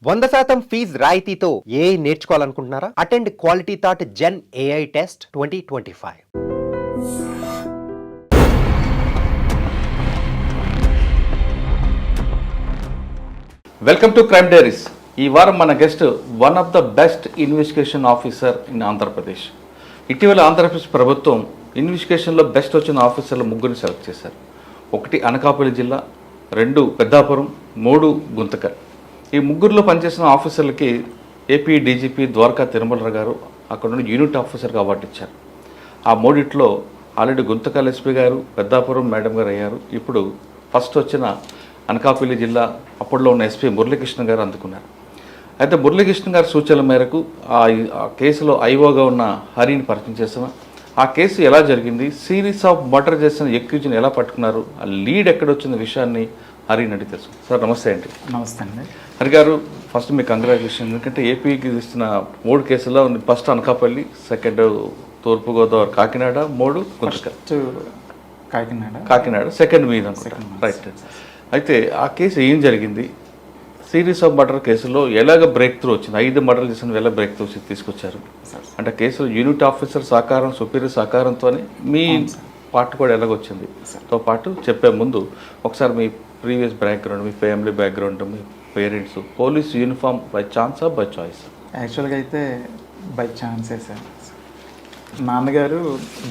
100% fees రాయితీతో ఏ నేర్చుకోవాలనుకుంటున్నారా? Attend quality thought gen AI test 2025. Welcome to crime diaries. ఈ వారం మన guest one of the best investigation officer in Andhra Pradesh. ఇటీవల ఆంధ్రప్రదేశ్ ప్రభుత్వం ఇన్వెస్టిగేషన్లో బెస్ట్ వచ్చిన ఆఫీసర్లు ముగ్గురిని సెలెక్ట్ చేశారు. 1 అనకాపల్లి జిల్లా, 2 పెద్దాపురం, 3 గుంతకల్. ఈ ముగ్గురులో పనిచేసిన ఆఫీసర్లకి ఏపీ డీజీపీ ద్వారకా తిరుమలరావు గారు అక్కడ నుండి యూనిట్ ఆఫీసర్గా అవార్డు ఇచ్చారు. ఆ మూడిట్లో ఆల్రెడీ గుంతకల్ ఎస్పీ గారు, పెద్దాపురం మేడం గారు అయ్యారు. ఇప్పుడు ఫస్ట్ వచ్చిన అనకాపల్లి జిల్లా అప్పట్లో ఉన్న ఎస్పీ మురళీకృష్ణ గారు అందుకున్నారు. అయితే మురళీకృష్ణ గారి సూచనల మేరకు ఆ కేసులో ఐఓగా ఉన్న హరిని పరిచయం చేసాము. ఆ కేసు ఎలా జరిగింది, సిరీస్ ఆఫ్ మర్డర్ చేసిన ఎక్యూజ్ని ఎలా పట్టుకున్నారు, ఆ లీడ్ ఎక్కడొచ్చిన విషయాన్ని హరిని అడిగి తెలుసు. సార్ నమస్తే అండి. నమస్తే అండి. హరి గారు, ఫస్ట్ మీకు కంగ్రాచులేషన్. ఎందుకంటే ఏపీకి ఇస్తున్న 3 కేసుల్లో ఫస్ట్ అనకాపల్లి, సెకండ్ తూర్పుగోదావరి కాకినాడ, 3 గుంతకల్. కాకినాడ సెకండ్ మీద రైట్. అయితే ఆ కేసు ఏం జరిగింది, సిరీస్ ఆఫ్ మర్డర్ కేసులో ఎలాగ బ్రేక్ త్రూ వచ్చింది, 5 మర్డర్లు చేసిన ఎలా బ్రేక్ త్రూ తీసుకొచ్చారు? అంటే కేసులో యూనిట్ ఆఫీసర్ సహకారం, సుపీరియర్ సహకారంతోనే మీ పార్ట్ కూడా ఎలాగొచ్చింది తో పాటు చెప్పే ముందు ఒకసారి మీ ప్రీవియస్ బ్యాక్గ్రౌండ్, మీ ఫ్యామిలీ బ్యాక్గ్రౌండ్, మీ పేరెంట్స్, పోలీస్ యూనిఫామ్ బై ఛాన్సా బై చాయిస్? యాక్చువల్గా అయితే బై ఛాన్సే సార్. నాన్నగారు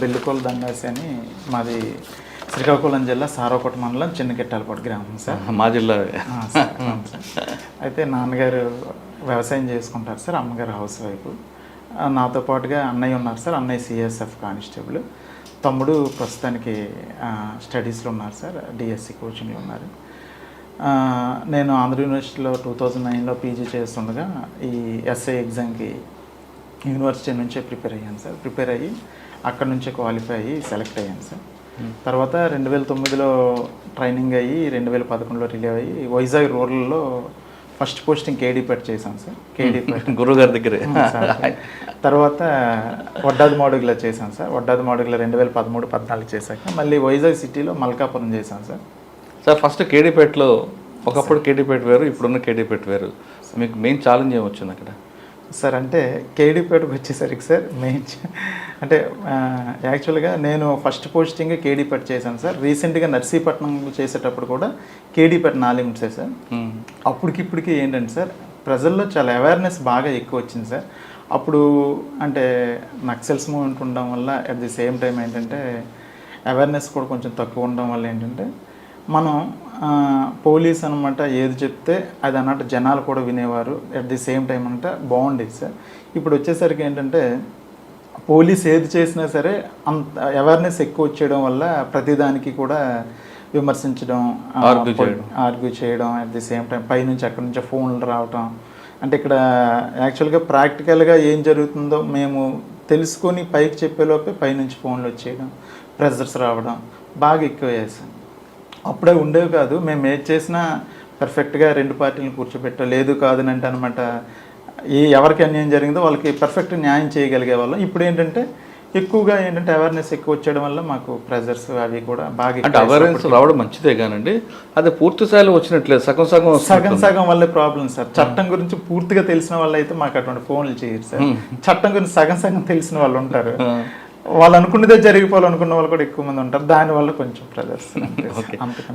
బెల్లికోల దండాసి అని, మాది శ్రీకాకుళం జిల్లా సారోకోట మండలం చిన్నకెట్టాలపాటు గ్రామం సార్. మా జిల్లా. అయితే నాన్నగారు వ్యవసాయం చేసుకుంటారు సార్, అమ్మగారు హౌస్ వైఫ్. నాతో పాటుగా అన్నయ్య ఉన్నారు సార్, అన్నయ్య సిఎస్ఎఫ్ కానిస్టేబుల్. తమ్ముడు ప్రస్తుతానికి స్టడీస్లో ఉన్నారు సార్, డిఎస్సి కోచింగ్లో ఉన్నారు. నేను ఆంధ్ర యూనివర్సిటీలో 2009లో పీజీ చేస్తుండగా ఈ ఎస్ఐ ఎగ్జామ్కి యూనివర్సిటీ నుంచే ప్రిపేర్ అయ్యాను సార్. ప్రిపేర్ అయ్యి అక్కడ నుంచే క్వాలిఫై అయ్యి సెలెక్ట్ అయ్యాను సార్. తర్వాత 2009లో ట్రైనింగ్ అయ్యి 2011లో రిలీవ్ అయ్యి వైజాగ్ రూరల్లో ఫస్ట్ పోస్టింగ్ కేడీపేట చేశాను సార్. కేడీపేట గురుగారి దగ్గరే. తర్వాత వడ్డాది మాడుగులో చేశాను సార్. వడ్డాది మాడుగులో 2013-14 చేశాక మళ్ళీ వైజాగ్ సిటీలో మల్కాపురం చేశాను సార్. సార్ ఫస్ట్ కేడీపేటలో, ఒకప్పుడు కేడీపేట వేరు, ఇప్పుడున్న కేడీపేట వేరు. మీకు మెయిన్ ఛాలెంజ్ ఏమొచ్చింది అక్కడ సార్? అంటే కేడీపేటకు వచ్చేసరికి సార్ మెయిన్ అంటే యాక్చువల్గా నేను ఫస్ట్ పోస్టింగ్ కేడీపేట చేశాను సార్. రీసెంట్గా నర్సీపట్నం చేసేటప్పుడు కూడా కేడీపేట 4 లిమిట్సే సార్. అప్పటికిప్పటికి ఏంటంటే సార్, ప్రజల్లో చాలా అవేర్నెస్ బాగా ఎక్కువ వచ్చింది సార్. అప్పుడు అంటే నక్సల్స్ మూవ్మెంట్ ఉండడం వల్ల అట్ ది సేమ్ టైం ఏంటంటే అవేర్నెస్ కూడా కొంచెం తక్కువ ఉండడం వల్ల ఏంటంటే మనం పోలీస్ అనమాట ఏది చెప్తే అది అన్నట్టు జనాలు కూడా వినేవారు. అట్ ది సేమ్ టైం అంటే బాగుండేది సార్. ఇప్పుడు వచ్చేసరికి ఏంటంటే పోలీస్ ఏది చేసినా సరే అంత అవేర్నెస్ ఎక్కువ వచ్చేయడం వల్ల ప్రతిదానికి కూడా విమర్శించడం, ఆర్గ్యూ చేయడం, అట్ ది సేమ్ టైం పైనుంచి అక్కడి నుంచి ఫోన్లు రావటం. అంటే ఇక్కడ యాక్చువల్గా ప్రాక్టికల్గా ఏం జరుగుతుందో మేము తెలుసుకొని పైకి చెప్పేలోపే పైనుంచి ఫోన్లు వచ్చేయడం, ప్రెజర్స్ రావడం బాగా ఎక్కువయ్యాయి సార్. అప్పుడే ఉండేవి కాదు. మేము ఏది చేసినా పర్ఫెక్ట్గా 2 పార్టీలను కూర్చోబెట్టా, లేదు కాదని అంటే అనమాట ఎవరికి అన్యాయం జరిగిందో వాళ్ళకి పర్ఫెక్ట్ న్యాయం చేయగలిగే వాళ్ళం. ఇప్పుడు ఏంటంటే ఎక్కువగా ఏంటంటే అవేర్నెస్ ఎక్కువ వచ్చేయడం వల్ల మాకు ప్రెజర్స్ అవి కూడా బాగా. అంటే అవేర్నెస్ రావడం మంచిదే కానండి, అది పూర్తి స్థాయిలో వచ్చినట్లేదు, సగం వల్లే ప్రాబ్లం సార్. చట్టం గురించి పూర్తిగా తెలిసిన వాళ్ళు అయితే మాకు అటువంటి ఫోన్లు చేయరు సార్. చట్టం గురించి సగం తెలిసిన వాళ్ళు ఉంటారు, వాళ్ళు అనుకున్నదే జరిగిపోవాలనుకున్న వాళ్ళు కూడా ఎక్కువ మంది ఉంటారు. దానివల్ల కొంచెం ప్రెజర్స్.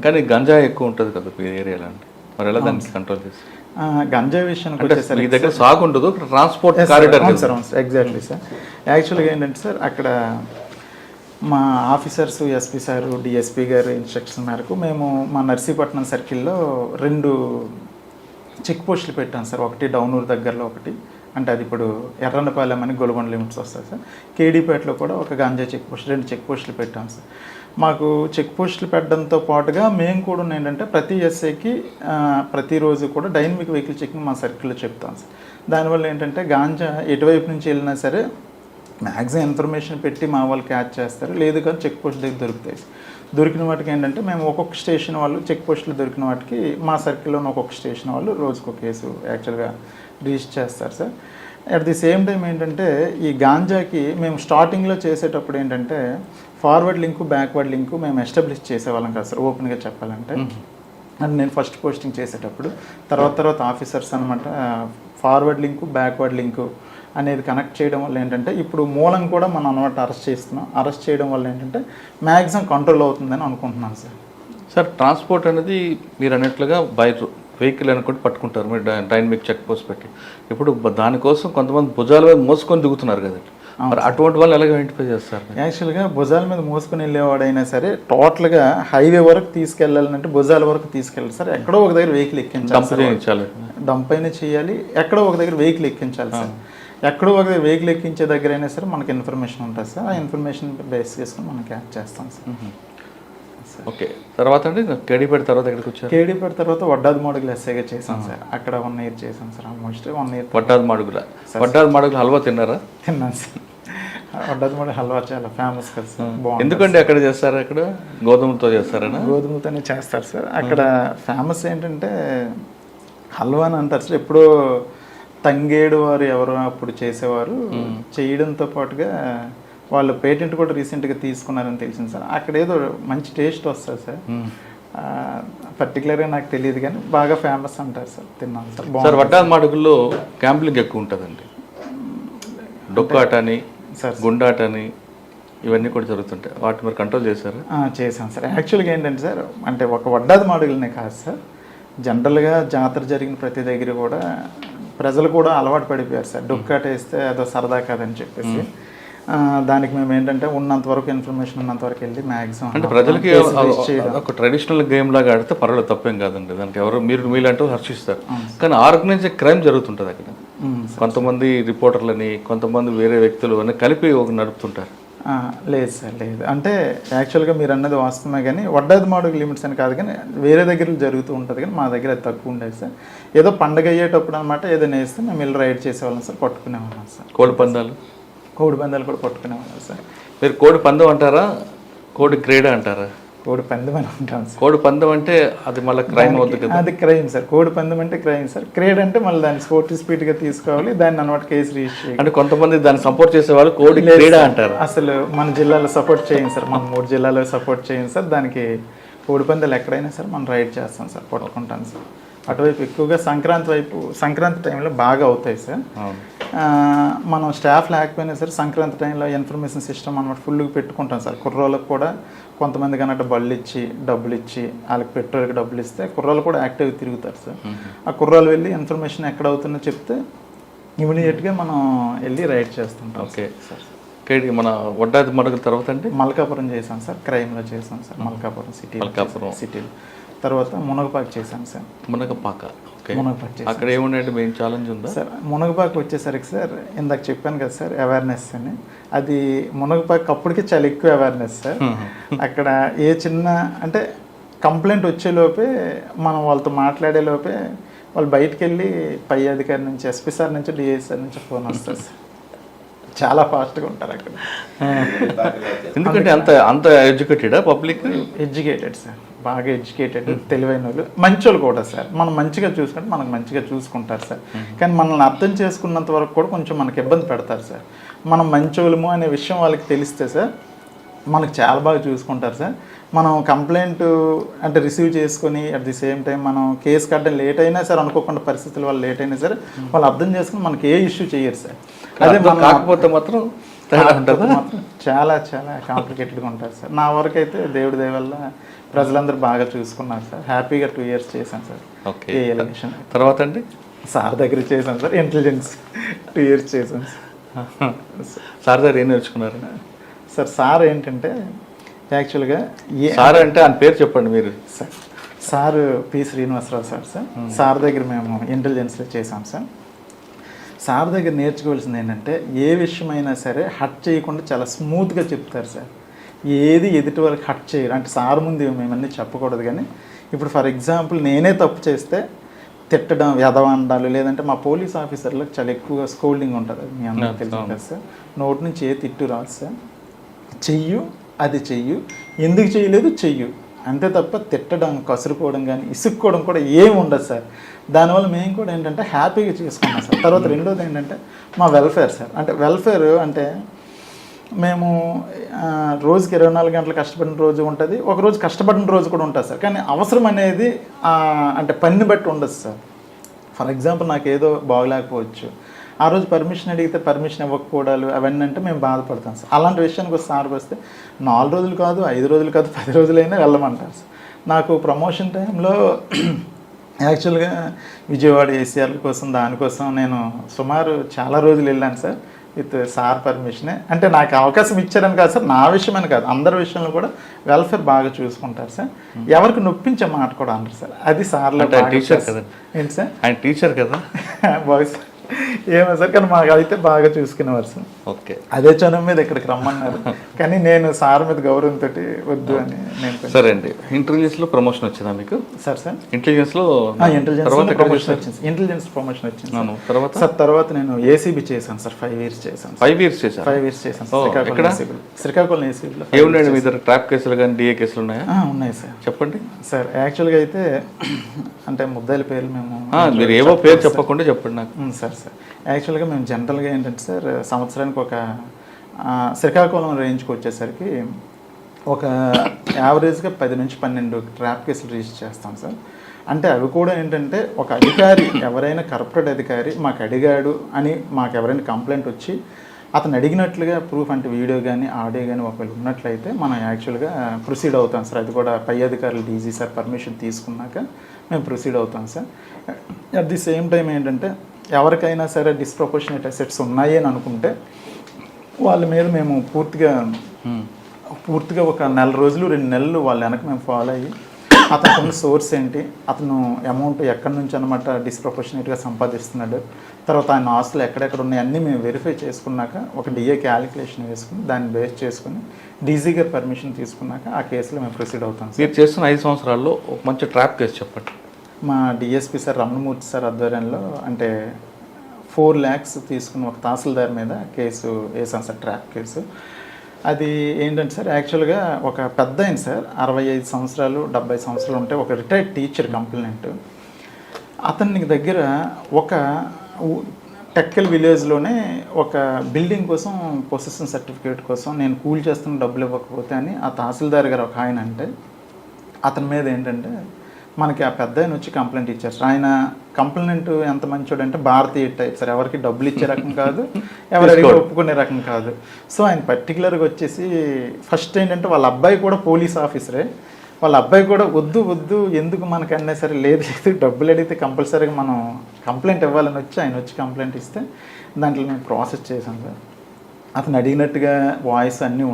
కానీ గంజా ఎక్కువ ఉంటుంది కదా ఈ ఏరియాలో, అంటే మరి ఎలా దాన్ని కంట్రోల్ చేసి? గంజా విషయానికి వచ్చేసరికి మీ దగ్గర సాగు ఉండదు, transport corridor sir. Exactly sir. యాక్చువల్గా ఏంటంటే సార్, అక్కడ మా ఆఫీసర్స్, ఎస్పీ సారు, డిఎస్పీ గారు ఇన్స్ట్రక్షన్ మేరకు మేము మా నర్సీపట్నం సర్కిల్లో 2 చెక్ పోస్టులు పెట్టాం సార్. ఒకటి డౌనూరు దగ్గరలో, ఒకటి అంటే అది ఇప్పుడు ఎర్రన్నపాలెం అని గొలగొండ లిమిట్స్ వస్తాయి సార్. కేడీపేటలో కూడా ఒక గంజా చెక్ పోస్ట్, 2 చెక్ పోస్టులు పెట్టాం సార్. మాకు చెక్ పోస్టులు పెట్టడంతో పాటుగా మేము కూడా ఏంటంటే ప్రతి ఎస్ఐకి ప్రతిరోజు కూడా డైనమిక్ వెహికల్ చెకింగ్ మా సర్కిల్లో చెప్తాం సార్. దానివల్ల ఏంటంటే గాంజా ఎటువైపు నుంచి వెళ్ళినా సరే మ్యాక్సిమం ఇన్ఫర్మేషన్ పెట్టి మా వాళ్ళు క్యాచ్ చేస్తారు, లేదు కానీ చెక్ పోస్ట్ దగ్గర దొరుకుతాయి. దొరికిన వాటికి ఏంటంటే మేము ఒక్కొక్క స్టేషన్ వాళ్ళు చెక్ పోస్టులు దొరికిన వాటికి మా సర్కిల్లో ఒక్కొక్క స్టేషన్ వాళ్ళు రోజుకో కేసు యాక్చువల్గా రిజిస్టర్ చేస్తారు sir. At the same time ఏంటంటే ఈ గాంజాకి మేము స్టార్టింగ్లో చేసేటప్పుడు ఏంటంటే ఫార్వర్డ్ లింకు, బ్యాక్వర్డ్ లింకు మేము ఎస్టాబ్లిష్ చేసేవాళ్ళం కదా సార్. ఓపెన్గా చెప్పాలంటే అండ్ నేను ఫస్ట్ పోస్టింగ్ చేసేటప్పుడు తర్వాత ఆఫీసర్స్ అనమాట ఫార్వర్డ్ లింకు బ్యాక్వర్డ్ లింకు అనేది కనెక్ట్ చేయడం వల్ల ఏంటంటే ఇప్పుడు మూలం కూడా మనం అనమాట అరెస్ట్ చేయడం వల్ల ఏంటంటే మ్యాక్సిమం కంట్రోల్ అవుతుందని అనుకుంటున్నాను సార్. సార్ ట్రాన్స్పోర్ట్ అనేది మీరు అన్నట్లుగా బై వెహికల్ అనుకుంటే పట్టుకుంటారు మీరు డైనమిక్ చెక్ పోస్ట్ పెట్టి. ఇప్పుడు దానికోసం కొంతమంది భుజాల మీద మోసుకొని దిగుతున్నారు కదండి, మరి అటువంటి వాళ్ళు ఎలాగ ఐడెంటిఫై చేస్తారు? యాక్చువల్గా భుజాల మీద మోసుకొని వెళ్ళేవాడైనా సరే టోటల్గా హైవే వరకు తీసుకెళ్ళాలంటే భుజాల వరకు తీసుకెళ్ళాలి సార్. ఎక్కడో ఒక దగ్గర వెహికల్ ఎక్కించాలి, డంప్ అయినా చేయాలి, ఎక్కడో ఒక దగ్గర వెహికల్ ఎక్కించాలి సార్. ఎక్కడో ఒక దగ్గర వెహికల్ ఎక్కించే దగ్గర అయినా సరే మనకి ఇన్ఫర్మేషన్ ఉంటుంది సార్. ఆ ఇన్ఫర్మేషన్ బేస్ చేసుకుని మనం క్యాచ్ చేస్తాం సార్. ఓకే, తర్వాత అండి కేడీపేట తర్వాత ఎక్కడికి వచ్చారు? కేడీపేట తర్వాత వడ్డాది మాడుగులు ఎస్ఐగా చేశాం సార్. అక్కడ 1 year చేశాం sir, almost 1 year. Vaddadi Madugula halwa తిన్నారా? తిన్నాను సార్. వడ్డాది మాడుగు హల్వా చాలా ఫేమస్ కదా సార్. ఎందుకంటే అక్కడ చేస్తారు, అక్కడ గోధుమలతో చేస్తారనా? గోధుమలతోనే చేస్తారు సార్. అక్కడ ఫేమస్ ఏంటంటే హల్వా అని అంటారు సార్. ఎప్పుడో తంగేడు వారు ఎవరో అప్పుడు చేసేవారు, చేయడంతో పాటుగా వాళ్ళు పేటెంట్ కూడా రీసెంట్గా తీసుకున్నారని తెలిసింది సార్. అక్కడ ఏదో మంచి టేస్ట్ వస్తుంది సార్. పర్టికులర్గా నాకు తెలియదు కానీ బాగా ఫేమస్ అంటారు సార్. తిన్నాను సార్. సార్ వడ్డాది మాడుగుల్లో క్యాంప్లింగ్ ఎక్కువ ఉంటుందండి, డొక్కాట అని గుండాట అని ఇవన్నీ కూడా జరుగుతుంటాయి, వాటి మీరు కంట్రోల్ చేశారు? చేశాను సార్. యాక్చువల్గా ఏంటంటే సార్, అంటే ఒక వడ్డాది మాడుగులనే కాదు సార్, జనరల్గా జాతర జరిగిన ప్రతి దగ్గర కూడా ప్రజలు కూడా అలవాటు పడిపోయారు సార్. డొక్కాట వేస్తే అదో సరదా కాదని చెప్పేసి దానికి మేము ఏంటంటే ఉన్నంత వరకు ఇన్ఫర్మేషన్ ఉన్నంత వరకు వెళ్ళి మ్యాక్సిమం అంటే ప్రజలకి ఒక ట్రెడిషనల్ గేమ్ లాగా ఆడితే పర్వాలేదు, తప్పేం కాదండి. దానికి ఎవరు మీలంటూ హర్షిస్తారు. కానీ ఆర్గనైజ్డ్ క్రైమ్ జరుగుతుంటుంది అక్కడ. కొంతమంది రిపోర్టర్లని, కొంతమంది వేరే వ్యక్తులు అని కలిపి ఒక నడుపుతుంటారు. లేదు సార్, లేదు. అంటే యాక్చువల్గా మీరు అన్నది వాస్తవమే, కానీ వడ్డాది మాడుగు లిమిట్స్ అని కాదు, కానీ వేరే దగ్గర జరుగుతూ ఉంటుంది. కానీ మా దగ్గర అది తక్కువ ఉండేది సార్. ఏదో పండగ అయ్యేటప్పుడు అనమాట ఏదైనా వేస్తే మేము వెళ్ళి రైడ్ చేసేవాళ్ళం సార్, పట్టుకునేవాళ్ళం సార్. కోడి పందాలు కూడా పట్టుకునేవాళ్ళం సార్. మీరు కోడి పందెం అంటారా, కోడి క్రీడ అంటారా? కోడి పందెం అని ఉంటాం సార్. కోడి పందెం అంటే అది మళ్ళీ క్రైమ్ అవుతుంది కదా? అది క్రైమ్ సార్. కోడి పందెం అంటే క్రైమ్ సార్. క్రీడ అంటే మళ్ళీ దాన్ని స్పోర్టివ్ గా తీసుకోవాలి, దాన్ని అనమాట కేసు రిజిస్టర్. అంటే కొంతమంది దాన్ని సపోర్ట్ చేసేవాళ్ళు కోడి క్రీడ అంటారు. అసలు మన జిల్లాలో సపోర్ట్ చేయండి సార్, మన 3 జిల్లాలో సపోర్ట్ చేయండి సార్. దానికి కోడి పందాలు ఎక్కడైనా సరే మనం రైడ్ చేస్తాం సార్, పట్టుకుంటాం సార్. అటువైపు ఎక్కువగా సంక్రాంతి టైంలో బాగా అవుతాయి సార్. మనం స్టాఫ్ లేకపోయినా సరే సంక్రాంతి టైంలో ఇన్ఫర్మేషన్ సిస్టమ్ అనమాట ఫుల్గా పెట్టుకుంటాం సార్. కుర్రోళ్ళకి కూడా కొంతమంది కన్నట్టు డబ్బులు ఇచ్చి వాళ్ళకి పెట్రోల్కి డబ్బులు ఇస్తే కుర్రోళ్ళు కూడా యాక్టివ్గా తిరుగుతారు సార్. ఆ కుర్రోళ్ళు వెళ్ళి ఇన్ఫర్మేషన్ ఎక్కడ అవుతుందో చెప్తే ఇమీడియట్గా మనం వెళ్ళి రైడ్ చేస్తుంటాం. Okay sir. మన వడ్డాది మడుగుల తర్వాత అంటే మల్కాపురం చేశాం సార్, క్రైమ్లో చేశాం సార్. మల్కాపురం సిటీలో తర్వాత మునగపాకు చేశాను సార్. మునగపాక అక్కడ ఏముండే మెయిన్ ఛాలెంజ్ ఉందా సార్? మునగపాకు వచ్చేసరికి సార్ ఇందాక చెప్పాను కదా సార్, అవేర్నెస్ అని. అది మునగపాకు అప్పటికి చాలా ఎక్కువ అవేర్నెస్ సార్. అక్కడ ఏ చిన్న అంటే కంప్లైంట్ వచ్చేలోపే మనం వాళ్ళతో మాట్లాడే లోపే వాళ్ళు బయటికి వెళ్ళి పై అధికారి నుంచి, ఎస్పీ సార్ నుంచి, డిఐ సార్ నుంచి ఫోన్ వస్తుంది సార్. చాలా ఫాస్ట్గా ఉంటారు అక్కడ. ఎందుకంటే అంత ఎడ్యుకేటెడా పబ్లిక్? ఎడ్యుకేటెడ్ సార్, బాగా ఎడ్యుకేటెడ్, తెలివైన వాళ్ళు, మంచోళ్ళు కూడా సార్. మనం మంచిగా చూసుకుంటే మనకు మంచిగా చూసుకుంటారు సార్. కానీ మనల్ని అర్థం చేసుకున్నంత వరకు కూడా కొంచెం మనకి ఇబ్బంది పెడతారు సార్. మనం మంచోళ్ళము అనే విషయం వాళ్ళకి తెలిస్తే సార్ మనకు చాలా బాగా చూసుకుంటారు సార్. మనం కంప్లైంట్ అంటే రిసీవ్ చేసుకొని అట్ ది సేమ్ టైం మనం కేసు కట్టడం లేట్ అయినా సరే, అనుకోకుండా పరిస్థితుల వల్ల లేట్ అయినా సరే వాళ్ళు అర్థం చేసుకుని మనకి ఏ ఇష్యూ చేయరు సార్. అదే కాకపోతే మాత్రం చాలా చాలా కాంప్లికేటెడ్గా ఉంటారు సార్. నా వరకు అయితే దేవుడి దయ వల్ల ప్రజలందరూ బాగా చూసుకున్నారు సార్. హ్యాపీగా 2 years చేశాను సార్. ఓకే. ఏ ఎలక్షన్ తర్వాత అండి సార్ దగ్గర చేశాను సార్. ఇంటెలిజెన్స్ 2 years చేశాను సార్. సార్ దగ్గర ఏం నేర్చుకున్నారు సార్ ఏంటంటే యాక్చువల్గా సార్ అంటే ఆయన పేరు చెప్పండి మీరు. సార్ పి శ్రీనివాసరావు సార్ దగ్గర మేము ఇంటెలిజెన్స్లో చేసాం సార్. సార్ దగ్గర నేర్చుకోవాల్సింది ఏంటంటే ఏ విషయమైనా సరే హట్ చేయకుండా చాలా స్మూత్గా చెప్తారు సార్. ఏది ఎదుటి వాళ్ళకి హట్ చేయరు. అంటే సార్ ముందు మేమన్నీ చెప్పకూడదు, కానీ ఇప్పుడు ఫర్ ఎగ్జాంపుల్ నేనే తప్పు చేస్తే తిట్టడం, వ్యధవండాలు, లేదంటే మా పోలీస్ ఆఫీసర్లకు చాలా ఎక్కువగా స్కోల్డింగ్ ఉంటుంది. మీ అందరికీ తెలుసు కదా సార్. నోటి నుంచి ఏ తిట్టు రాదు సార్. అది చెయ్యు, ఎందుకు చేయలేదు చెయ్యు అంతే తప్ప తిట్టడం, కసురుకోవడం కానీ ఇసుక్కోవడం కూడా ఏమి ఉండదు సార్. దానివల్ల మేము కూడా ఏంటంటే హ్యాపీగా చేసుకున్నాం సార్. తర్వాత రెండోది ఏంటంటే మా వెల్ఫేర్ సార్. అంటే వెల్ఫేర్ అంటే మేము రోజుకి 24 గంటలు కష్టపడిన రోజు ఉంటుంది, ఒక రోజు కష్టపడిన రోజు కూడా ఉంటుంది సార్. కానీ అవసరం అనేది అంటే పనిని బట్టి ఉండదు సార్. ఫర్ ఎగ్జాంపుల్ నాకు ఏదో బాగలేకపోవచ్చు, ఆ రోజు పర్మిషన్ అడిగితే పర్మిషన్ ఇవ్వకపోవడాలు అవన్నీ అంటే మేము బాధపడతాం సార్. అలాంటి విషయానికి వస్తే సార్ వస్తే 4 రోజులు కాదు, 5 రోజులు కాదు, 10 రోజులైనా వెళ్ళమంటారు సార్. నాకు ప్రమోషన్ టైంలో యాక్చువల్గా విజయవాడ ఏసీఆర్ కోసం దానికోసం నేను సుమారు చాలా రోజులు వెళ్ళాను సార్ విత్ సార్ పర్మిషనే. అంటే నాకు అవకాశం ఇచ్చారని కాదు సార్, నా విషయమని కాదు, అందరి విషయంలో కూడా వెల్ఫేర్ బాగా చూసుకుంటారు సార్. ఎవరికి నొప్పించే మాట కూడా అంటారు సార్, అది సార్లో. టీచర్ కదా, ఏంటి సార్ ఆయన టీచర్ కదా బాగా సార్, ఏమో సార్, కానీ మాకు అయితే బాగా చూసుకునేవారు సార్. ఓకే, అదే చనం మీద ఇక్కడికి రమ్మన్నారు, కానీ నేను సార్ మీద గౌరవంతో వద్దు అని నేను. సరే అండి, ఇంటెలిజెన్స్ లో ప్రమోషన్ వచ్చిందా మీకు? సార్ ఇంటెలిజెన్స్ లో ప్రమోషన్ వచ్చింది, ఇంటెలిజెన్స్ ప్రమోషన్ వచ్చింది తర్వాత. సార్ తర్వాత నేను ఏసీబీ చేశాను సార్, 5 years చేశాను. 5 years చేశాను. 5 years చేశాను శ్రీకాకుళం ఏసీబీలో. ఏమున్నాయండి మీ దగ్గర? ట్రాప్ కేసులు కానీ డిఏ కేసులు ఉన్నాయా? ఉన్నాయి సార్. చెప్పండి సార్. యాక్చువల్గా అయితే అంటే ముద్దాయిల పేర్లు మేము మీరు ఏవో పేరు చెప్పకుండా చెప్పండి నాకు. సార్ యాక్చువల్గా మేము జనరల్గా ఏంటంటే సార్, సంవత్సరానికి ఒక శ్రీకాకుళం రేంజ్కి వచ్చేసరికి ఒక యావరేజ్గా 10 నుంచి 12 ట్రాప్ కేసులు రిజిస్టర్ చేస్తాం సార్. అంటే అవి కూడా ఏంటంటే ఒక అధికారి, ఎవరైనా కరప్టెడ్ అధికారి మాకు అడిగాడు అని మాకు ఎవరైనా కంప్లైంట్ వచ్చి అతను అడిగినట్లుగా ప్రూఫ్ అంటే వీడియో కానీ ఆడియో కానీ ఒకవేళ ఉన్నట్లయితే మనం యాక్చువల్గా ప్రొసీడ్ అవుతాం సార్. అది కూడా పై అధికారులు డీజీ సార్ పర్మిషన్ తీసుకున్నాక మేము ప్రొసీడ్ అవుతాం sir. At the same time ఏంటంటే ఎవరికైనా సరే డిస్ప్రపోర్షనేట్ అసెట్స్ ఉన్నాయి అని అనుకుంటే వాళ్ళ మీద మేము పూర్తిగా ఒక 1 నెల రోజులు 2 నెలలు వాళ్ళ వెనక మేము ఫాలో అయ్యి అతనికి ఉన్న సోర్స్ ఏంటి, అతను అమౌంట్ ఎక్కడి నుంచి అనమాట డిస్ప్రపోర్షనేట్గా సంపాదిస్తున్నాడు, తర్వాత ఆయన ఆస్తులు ఎక్కడెక్కడ ఉన్నాయి అన్నీ మేము వెరిఫై చేసుకున్నాక ఒక డిఏ క్యాలిక్యులేషన్ వేసుకుని దాన్ని బేస్ చేసుకుని డీజీ గారి పర్మిషన్ తీసుకున్నాక ఆ కేసులో మేము ప్రొసీడ్ అవుతాం. మీరు చేస్తున్న 5 సంవత్సరాల్లో ఒక మంచి ట్రాప్ కేసు చెప్పండి. మా డిఎస్పీ సార్ రమణమూర్తి సార్ ఆధ్వర్యంలో అంటే 4 lakhs తీసుకున్న ఒక తహసీల్దార్ మీద కేసు వేసాం సార్, ట్రాప్ కేసు. అది ఏంటంటే సార్, యాక్చువల్గా ఒక పెద్ద ఆయన సార్, 65 సంవత్సరాలు 70 సంవత్సరాలు ఉంటే ఒక రిటైర్డ్ టీచర్ కంప్లైంట్. అతని దగ్గర ఒక టెక్కల్ విలేజ్లోనే ఒక బిల్డింగ్ కోసం పొసెషన్ సర్టిఫికేట్ కోసం నేను కూల్ చేస్తున్న డబ్బులు ఇవ్వకపోతే అని ఆ తహసీల్దార్ గారు ఒక ఆయన అంటే, అతని మీద ఏంటంటే మనకి ఆ పెద్ద ఆయన వచ్చి కంప్లైంట్ ఇచ్చారు సార్. ఆయన కంప్లైంట్ ఎంత మంచోడు అంటే భారతీయ టైప్ సార్, ఎవరికి డబ్బులు ఇచ్చే రకం కాదు, ఎవరికి ఒప్పుకునే రకం కాదు. సో ఆయన పర్టికులర్గా వచ్చేసి ఫస్ట్ ఏంటంటే వాళ్ళ అబ్బాయి కూడా పోలీస్ ఆఫీసరే, వాళ్ళ అబ్బాయి కూడా వద్దు ఎందుకు మనకు అన్నా సరే లేదు డబ్బులు అడిగితే కంపల్సరీగా మనం కంప్లైంట్ ఇవ్వాలని వచ్చి ఆయన వచ్చి కంప్లైంట్ ఇస్తే దాంట్లో మేము ప్రాసెస్ చేసాం సార్. అతను అడిగినట్టుగా వాయిస్ అన్నీ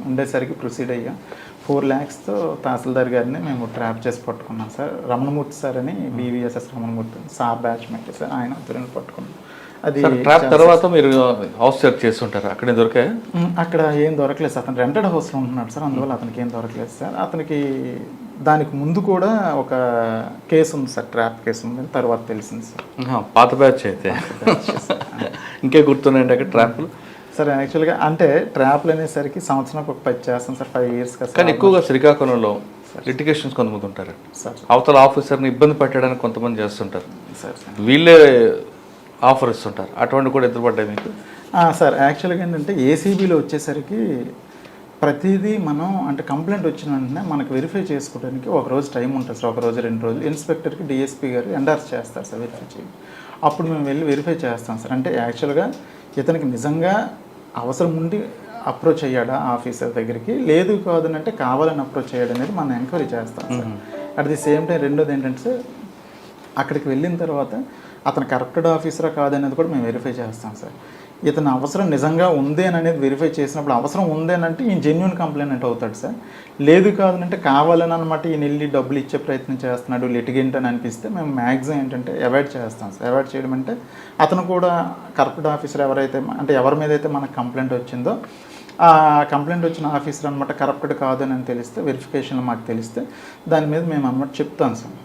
ఉండేసరికి ప్రొసీడ్ అయ్యాం. 4 lakhsతో తహసీల్దార్ గారిని మేము ట్రాప్ చేసి పట్టుకున్నాం సార్. రమణమూర్తి సార్ అని BVSS Ramanamurthy sir batchmate sir, ఆయన అతను పట్టుకున్నాం. అది ట్రాప్ తర్వాత మీరు హౌస్ సెర్చ్ చేస్తుంటారు, అక్కడే దొరికాయి? అక్కడ ఏం దొరకలేదు సార్, అతను రెంటెడ్ హౌస్లో ఉంటున్నాడు సార్, అందువల్ల అతనికి ఏం దొరకలేదు సార్. అతనికి దానికి ముందు కూడా ఒక కేసు ఉంది సార్, ట్రాప్ కేసు ఉంది, తర్వాత తెలిసింది సార్. పాత బ్యాచ్ అయితే ఇంకే గుర్తున్నాయండి అక్కడ ట్రాప్లు? సార్ యాక్చువల్గా అంటే ట్రాప్లు అనేసరికి సంవత్సరానికి ఒక 10 చేస్తాం సార్, 5 years కదా. కానీ ఎక్కువగా శ్రీకాకుళంలో లిటిగేషన్స్ కొంతమంది ఉంటారు సార్, అవతల ఆఫీసర్ని ఇబ్బంది పెట్టడానికి కొంతమంది చేస్తుంటారు సార్, వీళ్ళే ఆఫర్ ఇస్తుంటారు, అటువంటి కూడా ఎదురుపడ్డాయి మీకు? సార్ యాక్చువల్గా ఏంటంటే ఏసీబీలో వచ్చేసరికి ప్రతిదీ మనం అంటే కంప్లైంట్ వచ్చిన వెంటనే మనకు వెరిఫై చేసుకోవడానికి ఒక రోజు టైం ఉంటుంది సార్, 1 రోజు 2 రోజులు. ఇన్స్పెక్టర్కి డిఎస్పీ గారు ఎండార్స్ చేస్తారు సార్ వెరిఫై చేయండి, అప్పుడు మేము వెళ్ళి వెరిఫై చేస్తాం సార్. అంటే యాక్చువల్గా ఇతనికి నిజంగా అవసరం ఉండి అప్రోచ్ అయ్యాడా ఆఫీసర్ దగ్గరికి, లేదు కాదు అంటే కావాలని అప్రోచ్ అయ్యాడు అనేది మనం ఎంక్వైరీ చేస్తాం sir. At the same time రెండోది ఏంటంటే సార్, అక్కడికి వెళ్ళిన తర్వాత అతను కరప్టెడ్ ఆఫీసరా కాదనేది కూడా మేము వెరిఫై చేస్తాం సార్. ఇతను అవసరం నిజంగా ఉంది అని అనేది వెరిఫై చేసినప్పుడు అవసరం ఉంది అని అంటే ఈయన జెన్యున్ కంప్లైంట్ అవుతాడు సార్. లేదు కాదంటే కావాలని అనమాట ఈయన వెళ్ళి డబ్బులు ఇచ్చే ప్రయత్నం చేస్తున్నాడు లిటిగెంట్ అని అనిపిస్తే మేము మ్యాక్సిమం ఏంటంటే అవాయిడ్ చేస్తాం సార్. అవాయిడ్ చేయడం అంటే అతను కూడా కరప్టెడ్ ఆఫీసర్ ఎవరైతే అంటే ఎవరి మీద అయితే మనకు కంప్లైంట్ వచ్చిందో ఆ కంప్లైంట్ వచ్చిన ఆఫీసర్ అనమాట కరప్టెడ్ కాదు అని తెలిస్తే వెరిఫికేషన్లో మాకు తెలిస్తే దాని మీద మేము అన్నమాట చెప్తాం సార్,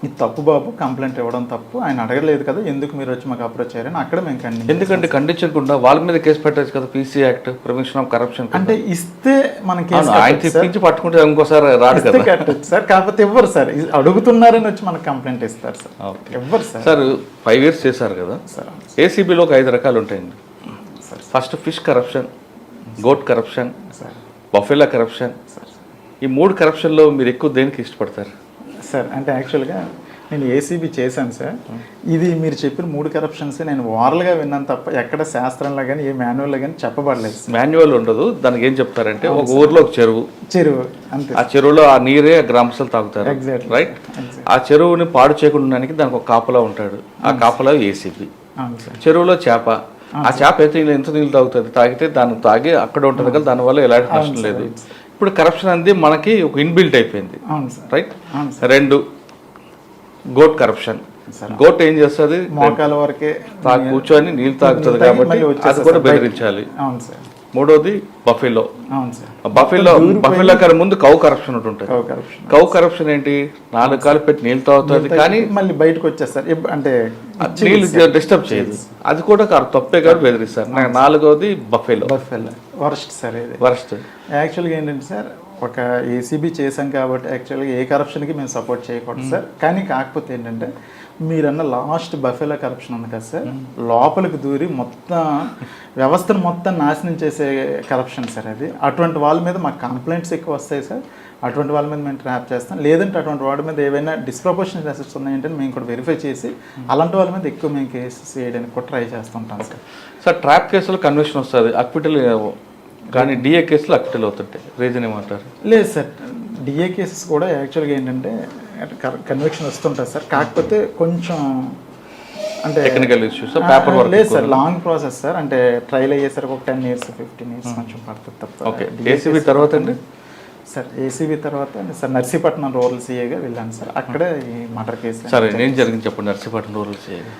ఇది తప్పు బాబు, కంప్లైంట్ ఇవ్వడం తప్పు, ఆయన అడగలేదు కదా ఎందుకు మీరు వచ్చి మాకు అప్రోచ్ అయ్యారని అక్కడ మేము ఖండించాం. ఎందుకంటే ఖండించకుండా వాళ్ళ మీద కేసు పెట్టచ్చు కదా, PC act prevention of corruption అంటే ఇస్తే మనకి పట్టుకుంటే ఇంకోసారి రాడు కదా కట్టచ్చు సార్, కాకపోతే ఇవ్వరు సార్, అడుగుతున్నారని వచ్చి మనకు కంప్లైంట్ ఇస్తారు సార్, ఇవ్వరు సార్. సార్ 5 years చేశారు కదా సార్, ఏసీబీలో ఒక 5 రకాలు ఉంటాయండి. First fish corruption, goat corruption, sir buffalo corruption. Sir ఈ 3 కరప్షన్లో మీరు ఎక్కువ దేనికి ఇష్టపడతారు? సార్ అంటే యాక్చువల్గా నేను ఏసీబీ చేశాను సార్. ఇది మీరు చెప్పిన 3 కరప్షన్స్ నేను ఓరల్గా విన్నాను తప్ప ఎక్కడ శాస్త్రంలో కానీ ఏ మాన్యువల్లో కానీ చెప్పబడలేదు సార్. మాన్యువల్ ఉండదు. దానికి ఏం చెప్తారంటే ఒక ఊర్లో ఒక చెరువు అంతే, ఆ చెరువులో ఆ నీరే గ్రామస్తులు తాగుతారు, Exactly. రైట్? ఆ చెరువుని పాడు చేయకుండా దానికి ఒక కాపలా ఉంటాడు, ఆ కాపలా ఏసీబీ. అవును సార్. చెరువులో చేప, ఆ చేప అయితే ఎంత నీళ్ళు తాగుతుంది, తాగితే దాన్ని తాగి అక్కడ ఉంటుంది కదా, దానివల్ల ఎలాంటి నష్టం లేదు. ఇప్పుడు కరప్షన్ అనేది మనకి ఒక ఇన్బిల్ట్ అయిపోయింది, అవును సార్. రైట్? అవును సార్. 2 goat corruption. గోట్ ఏం చేస్తుంది, మోకాల వరకే కూర్చొని నీళ్ళు తాగుతుంది కాబట్టి అది కూడా బెదిరించాలి. అవును సార్. 3వది బఫెలో. అవును సార్. బఫెలో కన్నా ముందు కౌ కరప్షన్ ఉంటుంది. కరప్షన్. కౌ కరప్షన్ ఏంటి, 4 కాలు పెట్టి నీళ్ళు తాగుతుంది కానీ మళ్ళీ బయటకు వచ్చేస్తారు, అంటే నీళ్ళు డిస్టర్బ్ చేయదు. అది కూడా తప్పే కాదు, బెదిరిస్తారు. 4వది బఫెలో. వరస్ట్ సార్ ఇది. వరస్ట్. యాక్చువల్గా ఏంటంటే సార్, ఒక ఏసీబీ చేశాం కాబట్టి యాక్చువల్గా ఏ కరప్షన్కి మేము సపోర్ట్ చేయకూడదు సార్. కానీ కాకపోతే ఏంటంటే మీరన్న లాస్ట్ బఫెలో కరప్షన్ ఉంది కదా సార్, లోపలికి దూరి మొత్తం వ్యవస్థను మొత్తం నాశనం చేసే కరప్షన్ సార్ అది. అటువంటి వాళ్ళ మీద మాకు కంప్లైంట్స్ ఎక్కువ వస్తాయి సార్. అటువంటి వాళ్ళ మీద మేము ట్రాప్ చేస్తాం. లేదంటే అటువంటి వాడి మీద ఏవైనా డిస్ప్రపోర్షనల్ అసెట్స్ ఉన్నాయంటే మేము కూడా వెరిఫై చేసి అలాంటి వాళ్ళ మీద ఎక్కువ మేము కేసెస్ వేయడానికి కూడా ట్రై చేస్తుంటాం సార్. సార్ ట్రాప్ కేసులో కన్విక్షన్ వస్తుంది, అక్విటల్, కానీ డిఏ కేసులు అక్విటల్ అవుతుంటాయి. రీజన్ ఏమంటారు? లేదు సార్, డిఏ కేసెస్ కూడా యాక్చువల్గా ఏంటంటే కన్విక్షన్ వస్తుంటుంది సార్. కాకపోతే కొంచెం అంటే టెక్నికల్ ఇష్యూస్, పేపర్ వర్క్ లేదు సార్, లాంగ్ ప్రాసెస్ సార్. అంటే ట్రయల్ అయ్యేసరికి ఒక 10 years 15 years కొంచెం పడుతుంది తప్ప. ఓకే. ఏసీబీ తర్వాత అండి సార్, ఏసీబీ తర్వాత సార్ నర్సీపట్నం రూరల్ సీఏగా వెళ్ళాను సార్. అక్కడే ఈ మర్డర్ కేసు. సరే, నేను జరిగింది చెప్పండి. నర్సీపట్నం రూరల్ సీఏగా